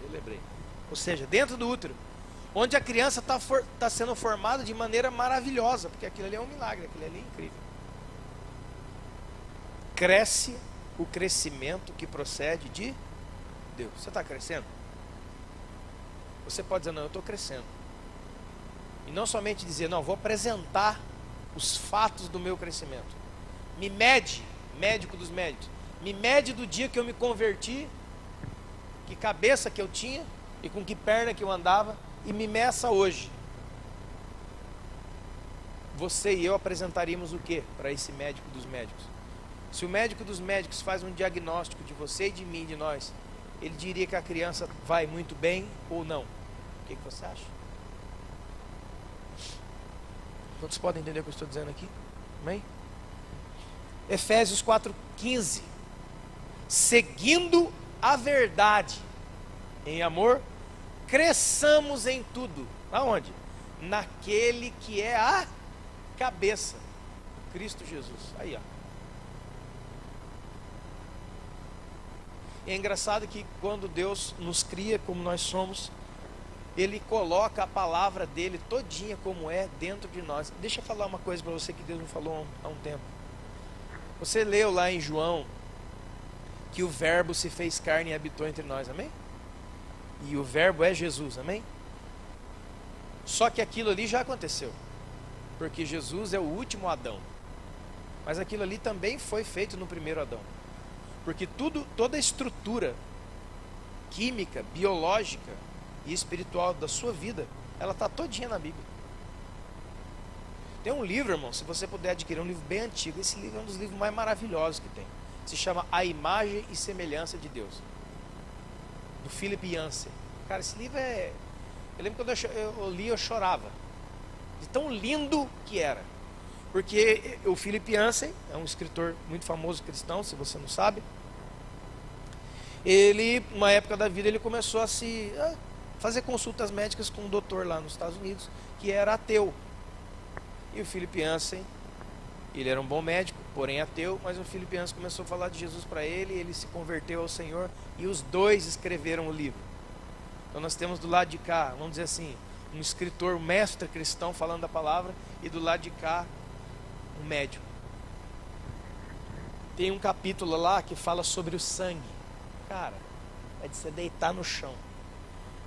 Eu lembrei. Ou seja, dentro do útero, onde a criança está sendo formada de maneira maravilhosa, porque aquilo ali é um milagre, aquilo ali é incrível. Cresce o crescimento que procede de Deus. Você está crescendo? Você pode dizer, não, eu estou crescendo. E não somente dizer, não, vou apresentar os fatos do meu crescimento. Me mede, médico dos médicos, me mede do dia que eu me converti, que cabeça que eu tinha e com que perna que eu andava, e me meça hoje. Você e eu apresentaríamos o que para esse médico dos médicos? Se o médico dos médicos faz um diagnóstico de você e de mim, de nós, ele diria que a criança vai muito bem ou não. O que você acha? Todos podem entender o que eu estou dizendo aqui? Amém? Efésios 4,15. Seguindo a verdade em amor, cresçamos em tudo. Aonde? Naquele que é a cabeça, Cristo Jesus. Aí, ó. É engraçado que quando Deus nos cria como nós somos, Ele coloca a palavra dele todinha como é dentro de nós. Deixa eu falar uma coisa para você que Deus me falou há um tempo. Você leu lá em João que o verbo se fez carne e habitou entre nós, amém? E o verbo é Jesus, amém? Só que aquilo ali já aconteceu, porque Jesus é o último Adão. Mas aquilo ali também foi feito no primeiro Adão. Porque toda a estrutura química, biológica e espiritual da sua vida, ela está todinha na Bíblia. Tem um livro, irmão, se você puder adquirir, um livro bem antigo. Esse livro é um dos livros mais maravilhosos que tem. Se chama A Imagem e Semelhança de Deus, do Philip Yancey. Cara, esse livro é... Eu lembro quando eu li, eu chorava de tão lindo que era. Porque o Philip Yancey é um escritor muito famoso cristão, se você não sabe. Ele, numa época da vida, ele começou a fazer consultas médicas com um doutor lá nos Estados Unidos, que era ateu. E o Philip Yancey, ele era um bom médico, porém ateu, mas o Philip Yancey começou a falar de Jesus para ele, ele se converteu ao Senhor, e os dois escreveram o livro. Então nós temos do lado de cá, vamos dizer assim, um escritor, um mestre cristão falando da palavra, e do lado de cá, um médico. Tem um capítulo lá que fala sobre o sangue. Cara, é de você deitar no chão.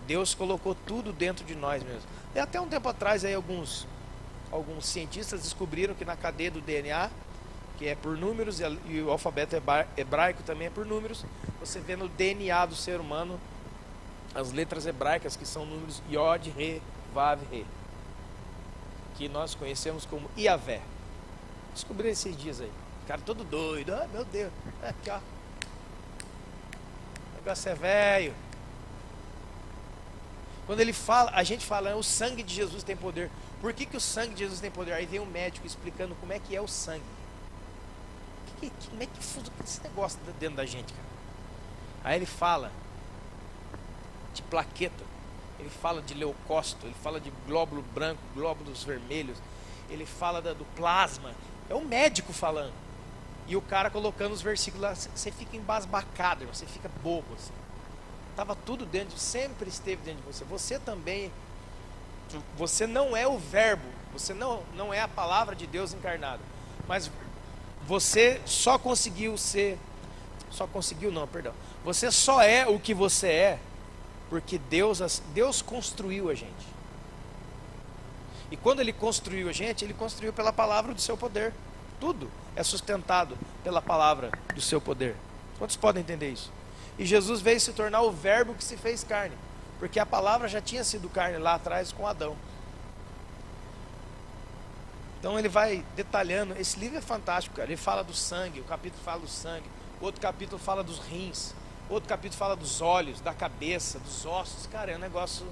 Deus colocou tudo dentro de nós mesmo. E até um tempo atrás aí alguns cientistas descobriram que na cadeia do DNA, que é por números, e o alfabeto hebraico também é por números, você vê no DNA do ser humano as letras hebraicas, que são números Yod, Re, Vav, Re, que nós conhecemos como Iavé. Descobri esses dias aí. Cara todo doido. Ah, meu Deus. Aqui, ó. O negócio é velho. Quando ele fala, a gente fala, o sangue de Jesus tem poder. Por que o sangue de Jesus tem poder? Aí vem um médico explicando como é que é o sangue. Como é que funciona esse negócio dentro da gente, cara? Aí ele fala de plaqueta, ele fala de leucócito, ele fala de glóbulo branco, glóbulos vermelhos, ele fala do plasma. É o médico falando. E o cara colocando os versículos lá, você fica embasbacado, você fica bobo assim. Estava tudo dentro, sempre esteve dentro de você. Você também, você não é o verbo, você não é a palavra de Deus encarnada, mas você só conseguiu ser, você só é o que você é, porque Deus construiu a gente. E quando Ele construiu a gente, Ele construiu pela palavra do seu poder. Tudo é sustentado pela palavra do seu poder. Quantos podem entender isso? E Jesus veio se tornar o verbo que se fez carne, porque a palavra já tinha sido carne lá atrás com Adão. Então ele vai detalhando. Esse livro é fantástico, cara. Ele fala do sangue, o capítulo fala do sangue, o outro capítulo fala dos rins. Outro capítulo fala dos olhos, da cabeça, dos ossos. Cara, é um negócio...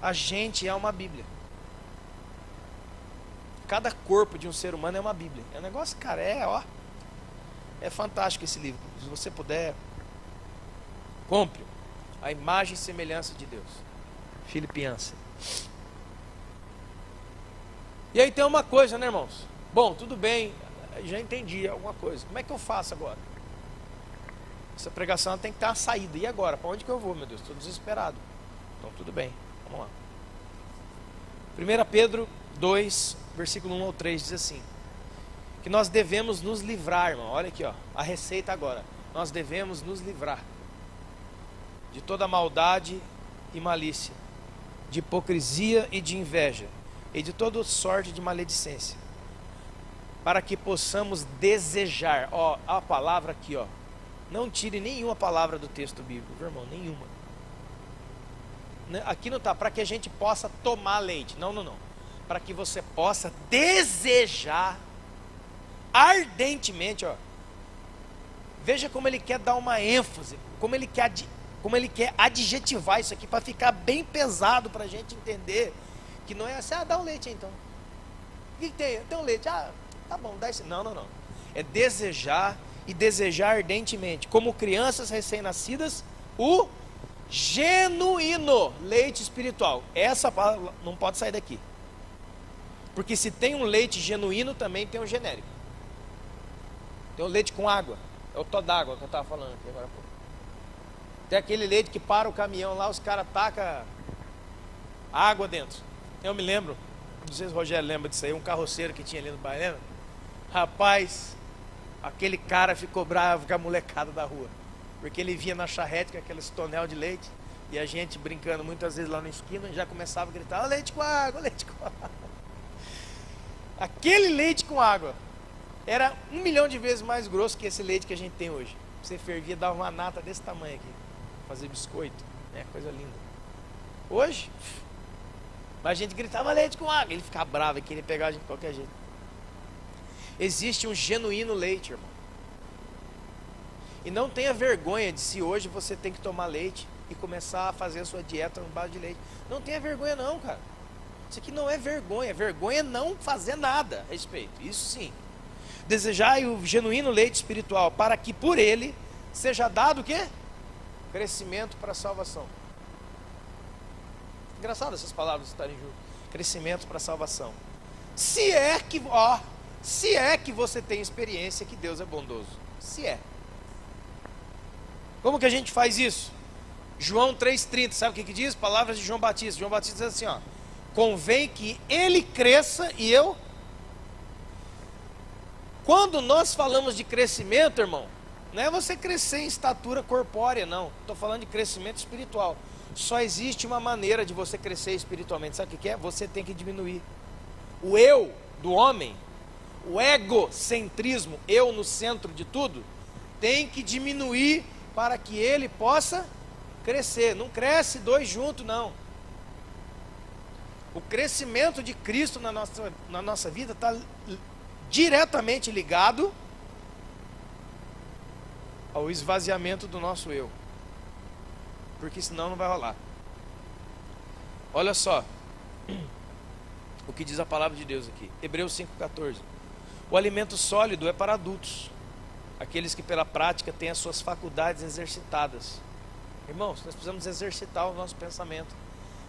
A gente é uma Bíblia. Cada corpo de um ser humano é uma Bíblia. É um negócio, cara, é fantástico esse livro. Se você puder, compre. A imagem e semelhança de Deus. Philip Yancey. E aí tem uma coisa, né, irmãos? Bom, tudo bem, já entendi alguma coisa. Como é que eu faço agora? Essa pregação tem que ter uma saída. E agora? Para onde que eu vou, meu Deus? Estou desesperado. Então tudo bem, vamos lá. 1 Pedro 2, versículo 1 ao 3 diz assim: que nós devemos nos livrar, irmão. Olha aqui, ó, a receita agora. Nós devemos nos livrar de toda maldade e malícia, de hipocrisia e de inveja, e de toda sorte de maledicência, para que possamos desejar, ó, a palavra aqui, ó, não tire nenhuma palavra do texto bíblico, viu, irmão, nenhuma. Aqui não está, para que a gente possa tomar leite, não, para que você possa desejar ardentemente, ó, veja como ele quer dar uma ênfase, como ele quer adjetivar isso aqui, para ficar bem pesado, para a gente entender, que não é assim, dá um leite aí, então, o que tem? Tem um leite, tá bom, dá esse, não, é desejar, e desejar ardentemente, como crianças recém-nascidas, o genuíno leite espiritual. Essa palavra não pode sair daqui, porque se tem um leite genuíno, também tem um genérico. Tem o leite com água, é o Todágua que eu estava falando aqui agora. Tem aquele leite que para o caminhão lá, os caras tacam água dentro. Eu me lembro, não sei se o Rogério lembra disso aí, um carroceiro que tinha ali no Baiano. Rapaz, aquele cara ficou bravo com a molecada da rua, porque ele vinha na charrete com aqueles tonel de leite, e a gente brincando muitas vezes lá na esquina, já começava a gritar, leite com água, leite com água. Aquele leite com água era 1 milhão de vezes mais grosso que esse leite que a gente tem hoje. Você fervia, dava uma nata desse tamanho aqui, fazer biscoito, né? Coisa linda. Hoje, mas a gente gritava leite com água, ele ficava bravo e queria pegar a gente de qualquer jeito. Existe um genuíno leite, irmão. E não tenha vergonha de se hoje você tem que tomar leite e começar a fazer a sua dieta no base de leite. Não tenha vergonha não, cara. Isso aqui não é vergonha. Vergonha é não fazer nada a respeito. Isso sim. Desejai o genuíno leite espiritual, para que por ele seja dado o quê? Crescimento para a salvação. Engraçado essas palavras estarem juntas. Crescimento para a salvação. Se é que você tem experiência que Deus é bondoso. Se é. Como que a gente faz isso? João 3,30, sabe o que diz? Palavras de João Batista. João Batista diz assim, ó: convém que ele cresça e eu... Quando nós falamos de crescimento, irmão, não é você crescer em estatura corpórea, não. Estou falando de crescimento espiritual. Só existe uma maneira de você crescer espiritualmente. Sabe o que é? Você tem que diminuir o eu do homem, o egocentrismo, eu no centro de tudo, tem que diminuir para que ele possa crescer. Não cresce dois juntos, não. O crescimento de Cristo na nossa vida está diretamente ligado ao esvaziamento do nosso eu, porque senão não vai rolar. Olha só o que diz a palavra de Deus aqui, Hebreus 5,14. O alimento sólido é para adultos, aqueles que pela prática têm as suas faculdades exercitadas. Irmãos, nós precisamos exercitar o nosso pensamento,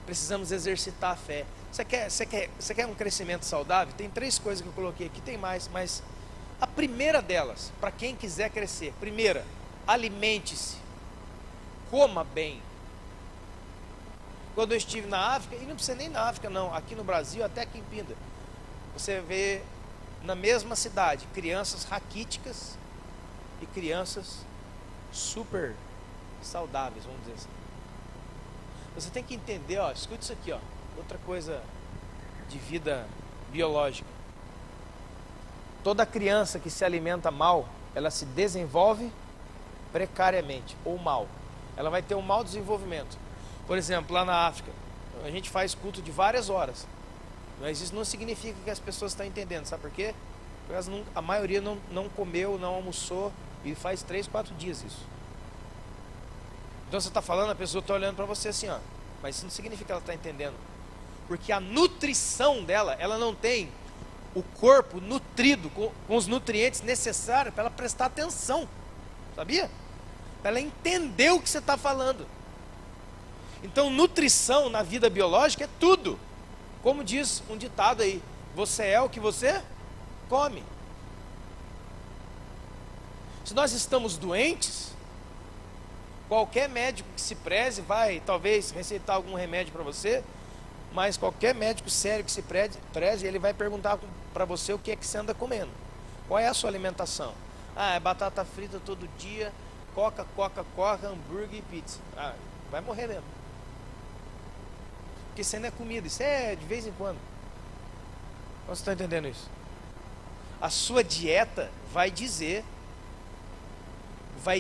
precisamos exercitar a fé. Você quer um crescimento saudável? Tem 3 coisas que eu coloquei aqui, tem mais, mas a primeira delas, para quem quiser crescer: primeira, alimente-se, coma bem. Quando eu estive na África, e não precisa nem na África não, aqui no Brasil, até aqui em Pinda, você vê na mesma cidade crianças raquíticas e crianças super saudáveis, vamos dizer assim. Você tem que entender, ó, escuta isso aqui, ó, outra coisa de vida biológica. Toda criança que se alimenta mal, ela se desenvolve precariamente ou mal. Ela vai ter um mau desenvolvimento. Por exemplo, lá na África, a gente faz culto de várias horas, mas isso não significa que as pessoas estão entendendo, sabe por quê? Porque a maioria não comeu, não almoçou, e faz 3, 4 dias isso. Então você está falando, a pessoa está olhando para você assim, ó. Mas isso não significa que ela está entendendo. Porque a nutrição dela, ela não tem o corpo nutrido com os nutrientes necessários para ela prestar atenção. Sabia? Para ela entender o que você está falando. Então nutrição na vida biológica é tudo. Como diz um ditado aí, você é o que você come. Se nós estamos doentes, qualquer médico que se preze vai talvez receitar algum remédio para você, mas qualquer médico sério que se preze, ele vai perguntar para você o que é que você anda comendo. Qual é a sua alimentação? Ah, é batata frita todo dia, coca, hambúrguer e pizza. Ah, vai morrer mesmo. Porque isso não é comida, isso é de vez em quando. Você está entendendo isso? A sua dieta vai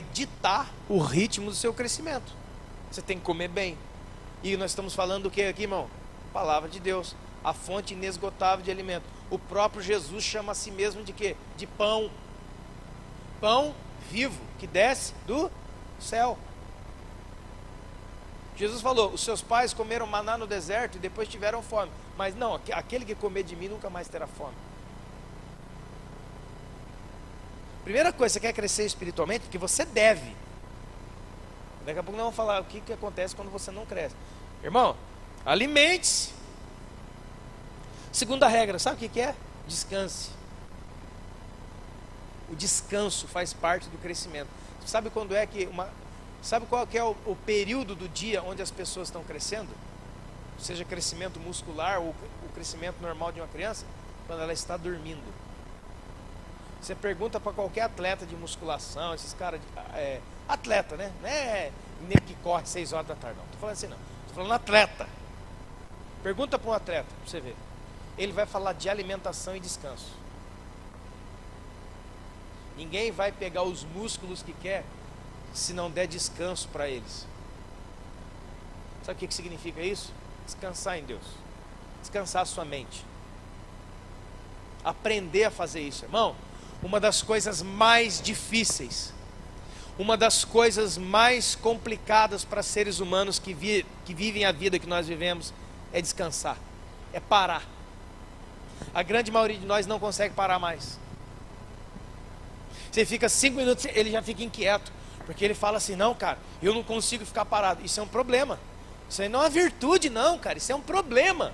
ditar o ritmo do seu crescimento. Você tem que comer bem. E nós estamos falando do que aqui, irmão? Palavra de Deus, a fonte inesgotável de alimento. O próprio Jesus chama a si mesmo de quê? De pão. Pão vivo, que desce do céu. Jesus falou, os seus pais comeram maná no deserto e depois tiveram fome. Mas não, aquele que comer de mim nunca mais terá fome. Primeira coisa, você quer crescer espiritualmente? Porque você deve. Daqui a pouco nós vamos falar o que acontece quando você não cresce. Irmão, alimente-se. Segunda regra, sabe o que é? Descanse. O descanso faz parte do crescimento. Sabe quando é que sabe qual que é o período do dia onde as pessoas estão crescendo? Seja crescimento muscular ou o crescimento normal de uma criança? Quando ela está dormindo. Você pergunta para qualquer atleta de musculação, esses caras, atleta, né? Não é nem que corre 6 horas da tarde, não. Estou falando assim, não. Estou falando atleta. Pergunta para um atleta, para você ver. Ele vai falar de alimentação e descanso. Ninguém vai pegar os músculos que quer se não der descanso para eles. Sabe o que significa isso? Descansar em Deus. Descansar a sua mente. Aprender a fazer isso, irmão. Uma das coisas mais difíceis, uma das coisas mais complicadas para seres humanos que vivem a vida que nós vivemos é descansar, é parar. A grande maioria de nós não consegue parar mais. Você fica 5 minutos, ele já fica inquieto, porque ele fala assim, não cara, eu não consigo ficar parado. Isso é um problema. Isso aí não é uma virtude não, cara, isso é um problema.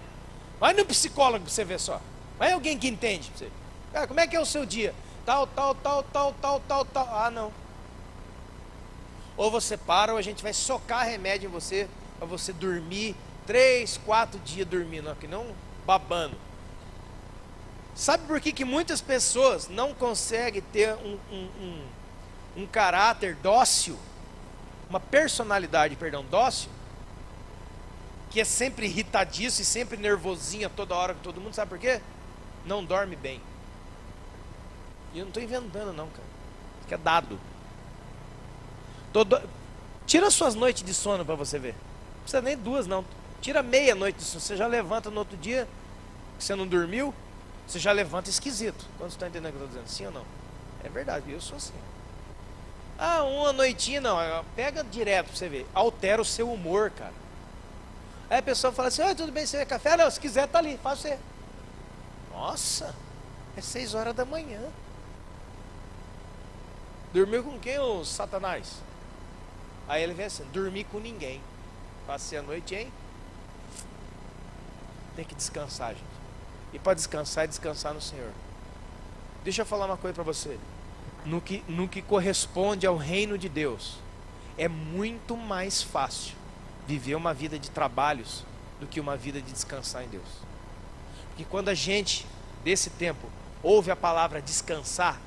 Vai no psicólogo para você ver só. Vai alguém que entende. Cara, como é que é o seu dia? Tal. Ah, não. Ou você para, ou a gente vai socar remédio em você, para você dormir 3, 4 dias dormindo, que não babando. Sabe por que muitas pessoas não conseguem ter um caráter dócil, uma personalidade, dócil, que é sempre irritadiço e sempre nervosinha toda hora com todo mundo? Sabe por quê? Não dorme bem. E eu não estou inventando não, cara. Isso que é dado. Tira suas noites de sono para você ver. Não precisa nem 2 não. Tira meia noite de sono. Você já levanta no outro dia que você não dormiu. Você já levanta esquisito. Quando você está entendendo o que eu estou dizendo? Sim ou não? É verdade, eu sou assim. Ah, uma noitinha não. Pega direto para você ver. Altera o seu humor, cara. Aí a pessoa fala assim, tudo bem, você quer café? Não, se quiser tá ali, faz você. Nossa, é 6 horas da manhã. Dormiu com quem, o Satanás? Aí ele vem assim, dormir com ninguém. Passei a noite, hein? Tem que descansar, gente. E para descansar, é descansar no Senhor. Deixa eu falar uma coisa para você. No que corresponde ao reino de Deus, é muito mais fácil viver uma vida de trabalhos do que uma vida de descansar em Deus. Porque quando a gente, desse tempo, ouve a palavra descansar,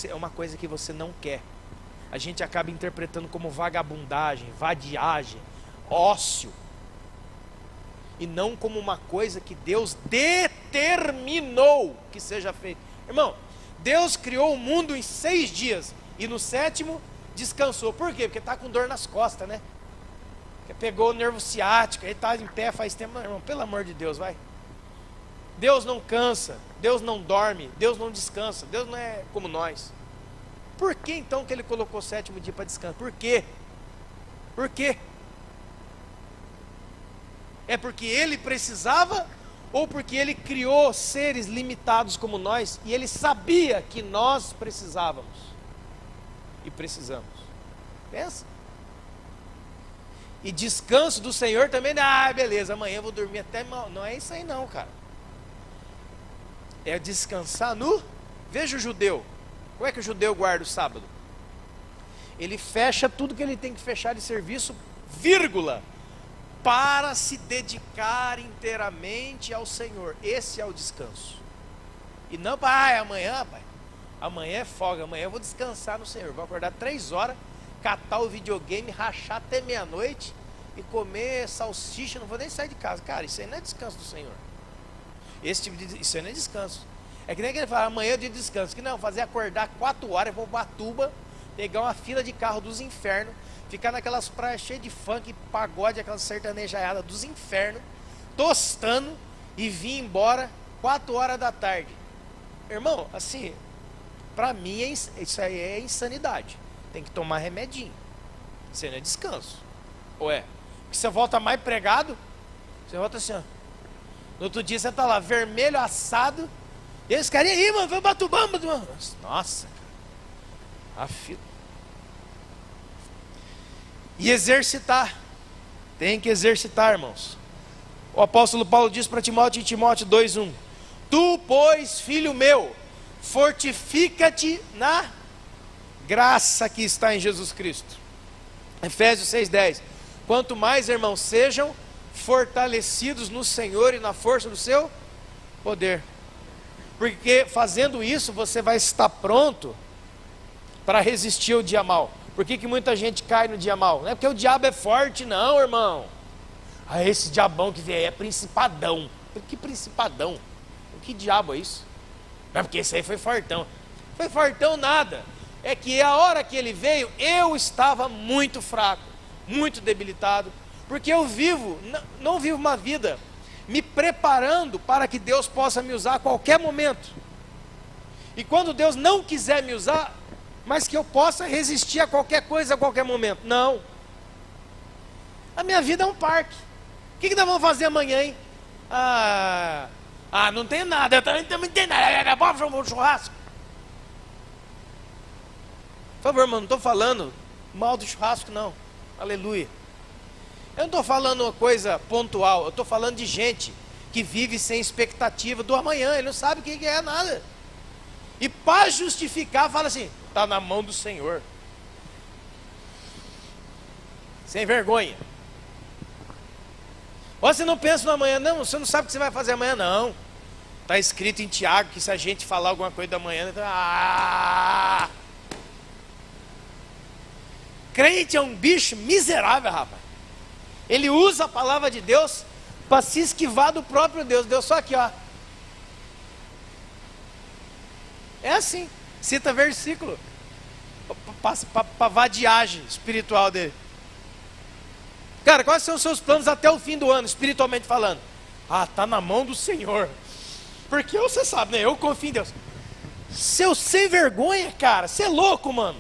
é uma coisa que você não quer. A gente acaba interpretando como vagabundagem, vadiagem, ócio, e não como uma coisa que Deus determinou que seja feita. Irmão, Deus criou o mundo em 6 dias e no 7º descansou. Por quê? Porque está com dor nas costas, né? Porque pegou o nervo ciático, ele está em pé faz tempo. Não, irmão, pelo amor de Deus, vai. Deus não cansa, Deus não dorme, Deus não descansa, Deus não é como nós. Por que então que ele colocou o 7º dia para descanso? Por quê? Por quê? É porque ele precisava ou porque ele criou seres limitados como nós e ele sabia que nós precisávamos e precisamos? Pensa. E descanso do Senhor também, beleza, amanhã eu vou dormir até mal. Não é isso aí não, cara. É descansar no... Veja o judeu. Como é que o judeu guarda o sábado? Ele fecha tudo que ele tem que fechar de serviço, vírgula, para se dedicar inteiramente ao Senhor. Esse é o descanso. E não para, amanhã, pai, amanhã é folga, amanhã eu vou descansar no Senhor. Vou acordar 3 horas, catar o videogame, rachar até meia-noite e comer salsicha, não vou nem sair de casa. Cara, isso aí não é descanso do Senhor. Isso aí não é descanso. É que nem aquele fala, amanhã é dia de descanso. Que não, fazer acordar 4 horas, eu vou para Ubatuba, pegar uma fila de carro dos infernos, ficar naquelas praias cheias de funk, pagode, aquelas sertanejaiadas dos infernos, tostando e vir embora 4 horas da tarde. Irmão, assim, pra mim isso aí é insanidade. Tem que tomar remedinho. Isso aí não é descanso. Ou é? Porque você volta mais pregado, você volta assim, ó. No outro dia você tá lá, vermelho, assado, e eles querem ir, mano, vamos Batubá, mano. Nossa, cara. E exercitar. Tem que exercitar, irmãos. O apóstolo Paulo diz para Timóteo em Timóteo 2:1: Tu, pois, filho meu, fortifica-te na graça que está em Jesus Cristo. Efésios 6:10: Quanto mais, irmãos, sejam fortalecidos no Senhor e na força do seu poder. Porque fazendo isso, você vai estar pronto para resistir ao dia mal. Por que muita gente cai no dia mal? Não é porque o diabo é forte, não, irmão. Esse diabão que vem é principadão. Que principadão? Que diabo é isso? Não é porque esse aí foi fortão. Foi fortão nada. É que a hora que ele veio, eu estava muito fraco, muito debilitado. Porque eu não vivo uma vida me preparando para que Deus possa me usar a qualquer momento. E quando Deus não quiser me usar, mas que eu possa resistir a qualquer coisa a qualquer momento. Não. A minha vida é um parque. O que nós vamos fazer amanhã, hein? Não tem nada. Eu também não tenho nada. Vamos fazer um churrasco. Por favor, irmão, não estou falando mal do churrasco, não. Aleluia. Eu não estou falando uma coisa pontual. Eu estou falando de gente que vive sem expectativa do amanhã. Ele não sabe o que é nada. E para justificar, fala assim: está na mão do Senhor. Sem vergonha. Ou você não pensa no amanhã, não, você não sabe o que você vai fazer amanhã, não. Está escrito em Tiago que se a gente falar alguma coisa da manhã, então, crente é um bicho miserável, rapaz. Ele usa a palavra de Deus para se esquivar do próprio Deus. Deus só aqui, ó. É assim, cita versículo para vadiagem espiritual dele. Cara, quais são os seus planos até o fim do ano, espiritualmente falando? Tá na mão do Senhor. Porque você sabe, né? Eu confio em Deus. Seu sem vergonha, cara, você é louco, mano.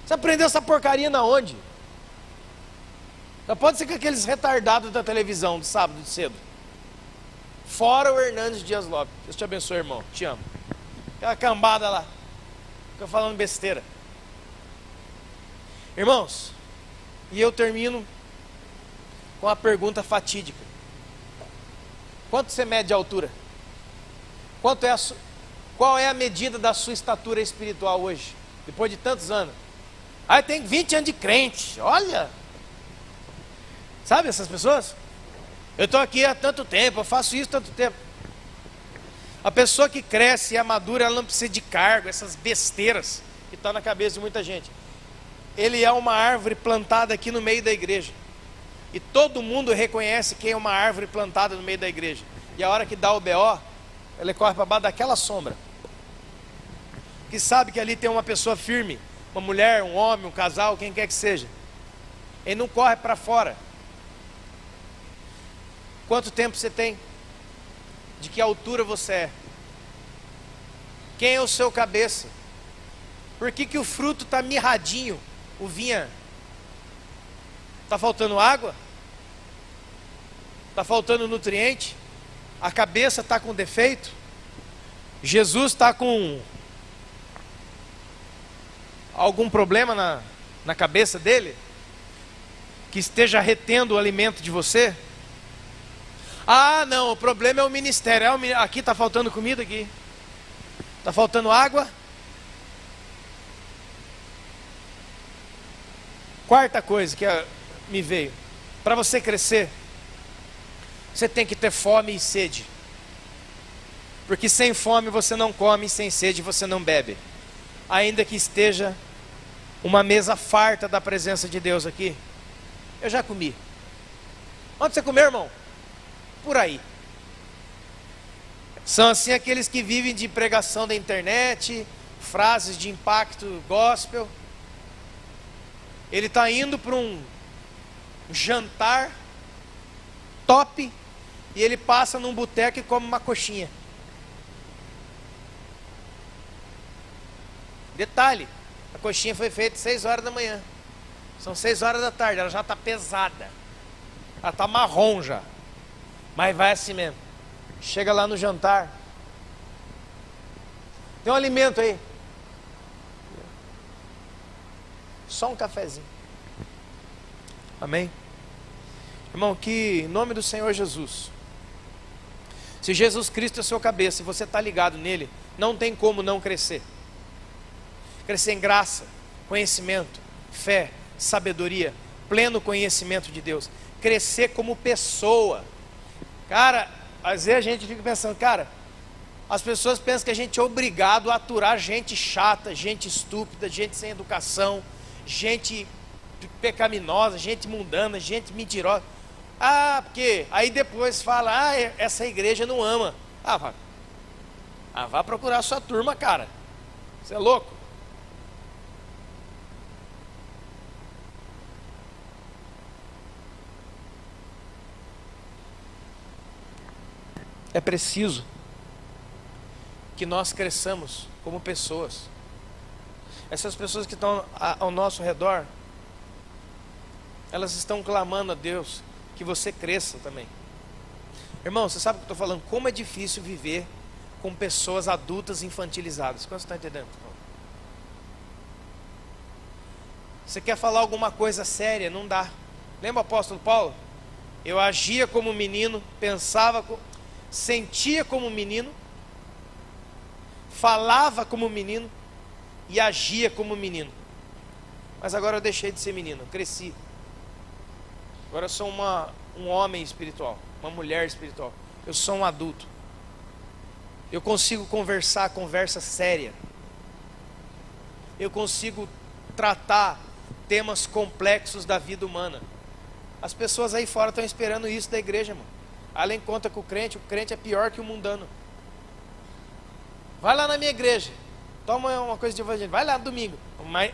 Você aprendeu essa porcaria na onde? Só pode ser com aqueles retardados da televisão de sábado de cedo. Fora o Hernandes Dias Lopes. Deus te abençoe, irmão. Te amo. Aquela cambada lá. Fica falando besteira. Irmãos, e eu termino com a pergunta fatídica. Quanto você mede de altura? Qual é a medida da sua estatura espiritual hoje? Depois de tantos anos. Tem 20 anos de crente. Olha. Sabe essas pessoas? Eu estou aqui há tanto tempo, eu faço isso há tanto tempo. A pessoa que cresce e é madura, ela não precisa de cargo, essas besteiras que estão na cabeça de muita gente. Ele é uma árvore plantada aqui no meio da igreja. E todo mundo reconhece quem é uma árvore plantada no meio da igreja. E a hora que dá o BO, ele corre para baixo daquela sombra. Que sabe que ali tem uma pessoa firme, uma mulher, um homem, um casal, quem quer que seja. Ele não corre para fora. Quanto tempo você tem? De que altura você é? Quem é o seu cabeça? Por que o fruto está mirradinho? Uvinha Está faltando água? Está faltando nutriente? A cabeça está com defeito? Jesus está com algum problema na cabeça dele? Que esteja retendo o alimento de você? Ah, não, o problema é o ministério. Aqui está faltando comida aqui. Está faltando água. Quarta coisa que me veio. Para você crescer, você tem que ter fome e sede. Porque sem fome você não come, sem sede você não bebe. Ainda que esteja uma mesa farta da presença de Deus aqui. Eu já comi. Onde você comeu, irmão? Por aí. São assim aqueles que vivem de pregação da internet, frases de impacto gospel. Ele está indo para um jantar top e ele passa num boteco e come uma coxinha. Detalhe, a coxinha foi feita às 6 horas da manhã. São 6 horas da tarde, ela já está pesada. Ela está marrom já. Mas vai assim mesmo. Chega lá no jantar. Tem um alimento aí. Só um cafezinho. Amém? Irmão, que em nome do Senhor Jesus, se Jesus Cristo é sua cabeça e você está ligado nele, não tem como não crescer. Crescer em graça, conhecimento, fé, sabedoria, pleno conhecimento de Deus. Crescer como pessoa. Cara, às vezes a gente fica pensando, cara, as pessoas pensam que a gente é obrigado a aturar gente chata, gente estúpida, gente sem educação, gente pecaminosa, gente mundana, gente mentirosa. Ah, porque aí depois fala, essa igreja não ama. Vá procurar a sua turma, cara. Você é louco? É preciso que nós cresçamos como pessoas. Essas pessoas que estão ao nosso redor, elas estão clamando a Deus que você cresça também. Irmão, você sabe o que eu estou falando? Como é difícil viver com pessoas adultas infantilizadas. Quanto você está entendendo? Você quer falar alguma coisa séria? Não dá. Lembra o apóstolo Paulo? Eu agia como menino, pensava, sentia como menino, falava como menino e agia como menino. Mas agora eu deixei de ser menino, cresci. Agora eu sou um homem espiritual, uma mulher espiritual. Eu sou um adulto. Eu consigo conversar conversa séria. Eu consigo tratar temas complexos da vida humana. As pessoas aí fora estão esperando isso da igreja, mano. Além conta com o crente é pior que o mundano. Vai lá na minha igreja, toma uma coisa de evangelismo, vai lá domingo. Mas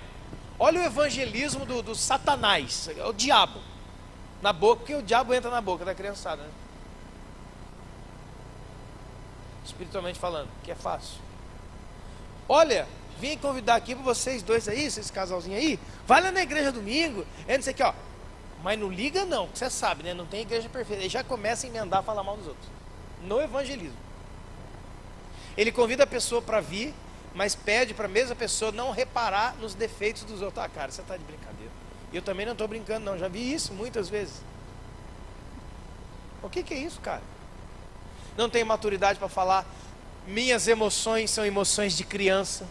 olha o evangelismo do Satanás, é o diabo. Na boca, porque o diabo entra na boca da criançada, né? Espiritualmente falando, que é fácil. Olha, vim convidar aqui para vocês dois aí, esses casalzinhos aí, vai lá na igreja domingo, não sei o que, ó. Mas não liga não, você sabe, né? Não tem igreja perfeita. Ele já começa a emendar, a falar mal dos outros. No evangelismo. Ele convida a pessoa para vir, mas pede para a mesma pessoa não reparar nos defeitos dos outros. Ah, cara, você está de brincadeira. Eu também não estou brincando não, já vi isso muitas vezes. O que é isso, cara? Não tenho maturidade para falar. Minhas emoções são emoções de criança.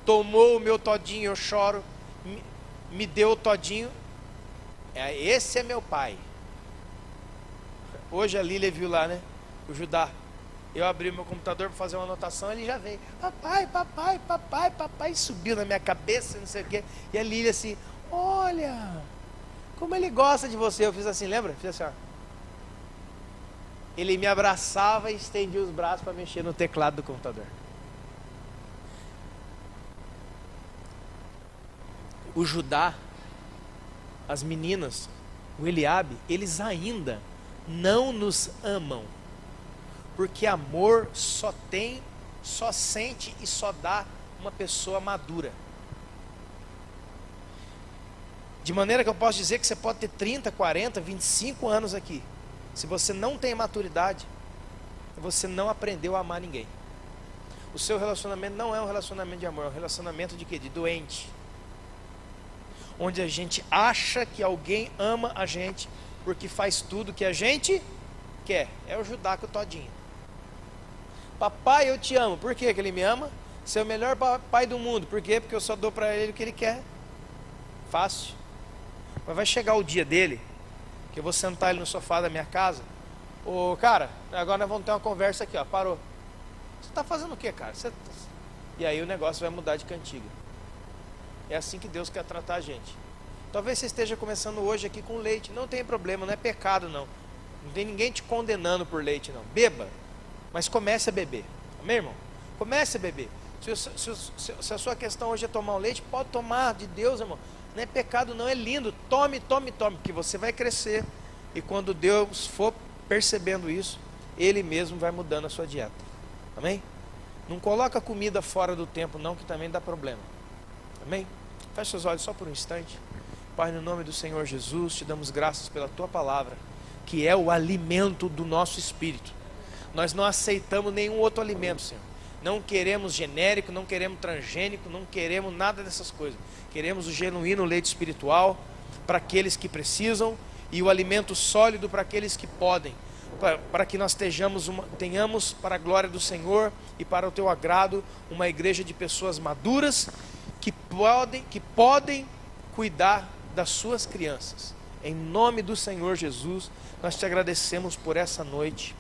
Tomou o meu todinho, eu choro. Me deu o todinho. Esse é meu pai. Hoje a Lília viu lá, né? O Judá. Eu abri o meu computador para fazer uma anotação, ele já veio. Papai, papai, papai, papai. Subiu na minha cabeça, não sei o quê. E a Lília assim, olha, como ele gosta de você. Eu fiz assim, lembra? Fiz assim, ó. Ele me abraçava e estendia os braços para mexer no teclado do computador. O Judá, as meninas, o Eliabe, eles ainda não nos amam. Porque amor só sente e só dá uma pessoa madura. De maneira que eu posso dizer que você pode ter 30, 40, 25 anos aqui. Se você não tem maturidade, você não aprendeu a amar ninguém. O seu relacionamento não é um relacionamento de amor, é um relacionamento de quê? De doente. Onde a gente acha que alguém ama a gente porque faz tudo que a gente quer. É o Judá com o Todinho. Papai, eu te amo. Por que ele me ama? Você é o melhor pai do mundo. Por quê? Porque eu só dou para ele o que ele quer. Fácil. Mas vai chegar o dia dele, que eu vou sentar ele no sofá da minha casa. Ô, cara, agora nós vamos ter uma conversa aqui, ó. Parou. Você está fazendo o quê, cara? E aí o negócio vai mudar de cantiga. É assim que Deus quer tratar a gente. Talvez você esteja começando hoje aqui com leite. Não tem problema, não é pecado não. Não tem ninguém te condenando por leite não. Beba, mas comece a beber. Amém, irmão? Comece a beber. Se a sua questão hoje é tomar o leite, pode tomar de Deus, irmão. Não é pecado não, é lindo. Tome, tome, tome, porque você vai crescer. E quando Deus for percebendo isso, Ele mesmo vai mudando a sua dieta. Amém? Não coloca comida fora do tempo não, que também dá problema. Amém? Feche seus olhos só por um instante. Pai, no nome do Senhor Jesus, te damos graças pela Tua palavra, que é o alimento do nosso espírito. Nós não aceitamos nenhum outro alimento, Senhor. Não queremos genérico, não queremos transgênico, não queremos nada dessas coisas. Queremos o genuíno leite espiritual para aqueles que precisam e o alimento sólido para aqueles que podem. Para que nós tenhamos para a glória do Senhor e para o Teu agrado uma igreja de pessoas maduras que podem cuidar das suas crianças. Em nome do Senhor Jesus, nós te agradecemos por essa noite.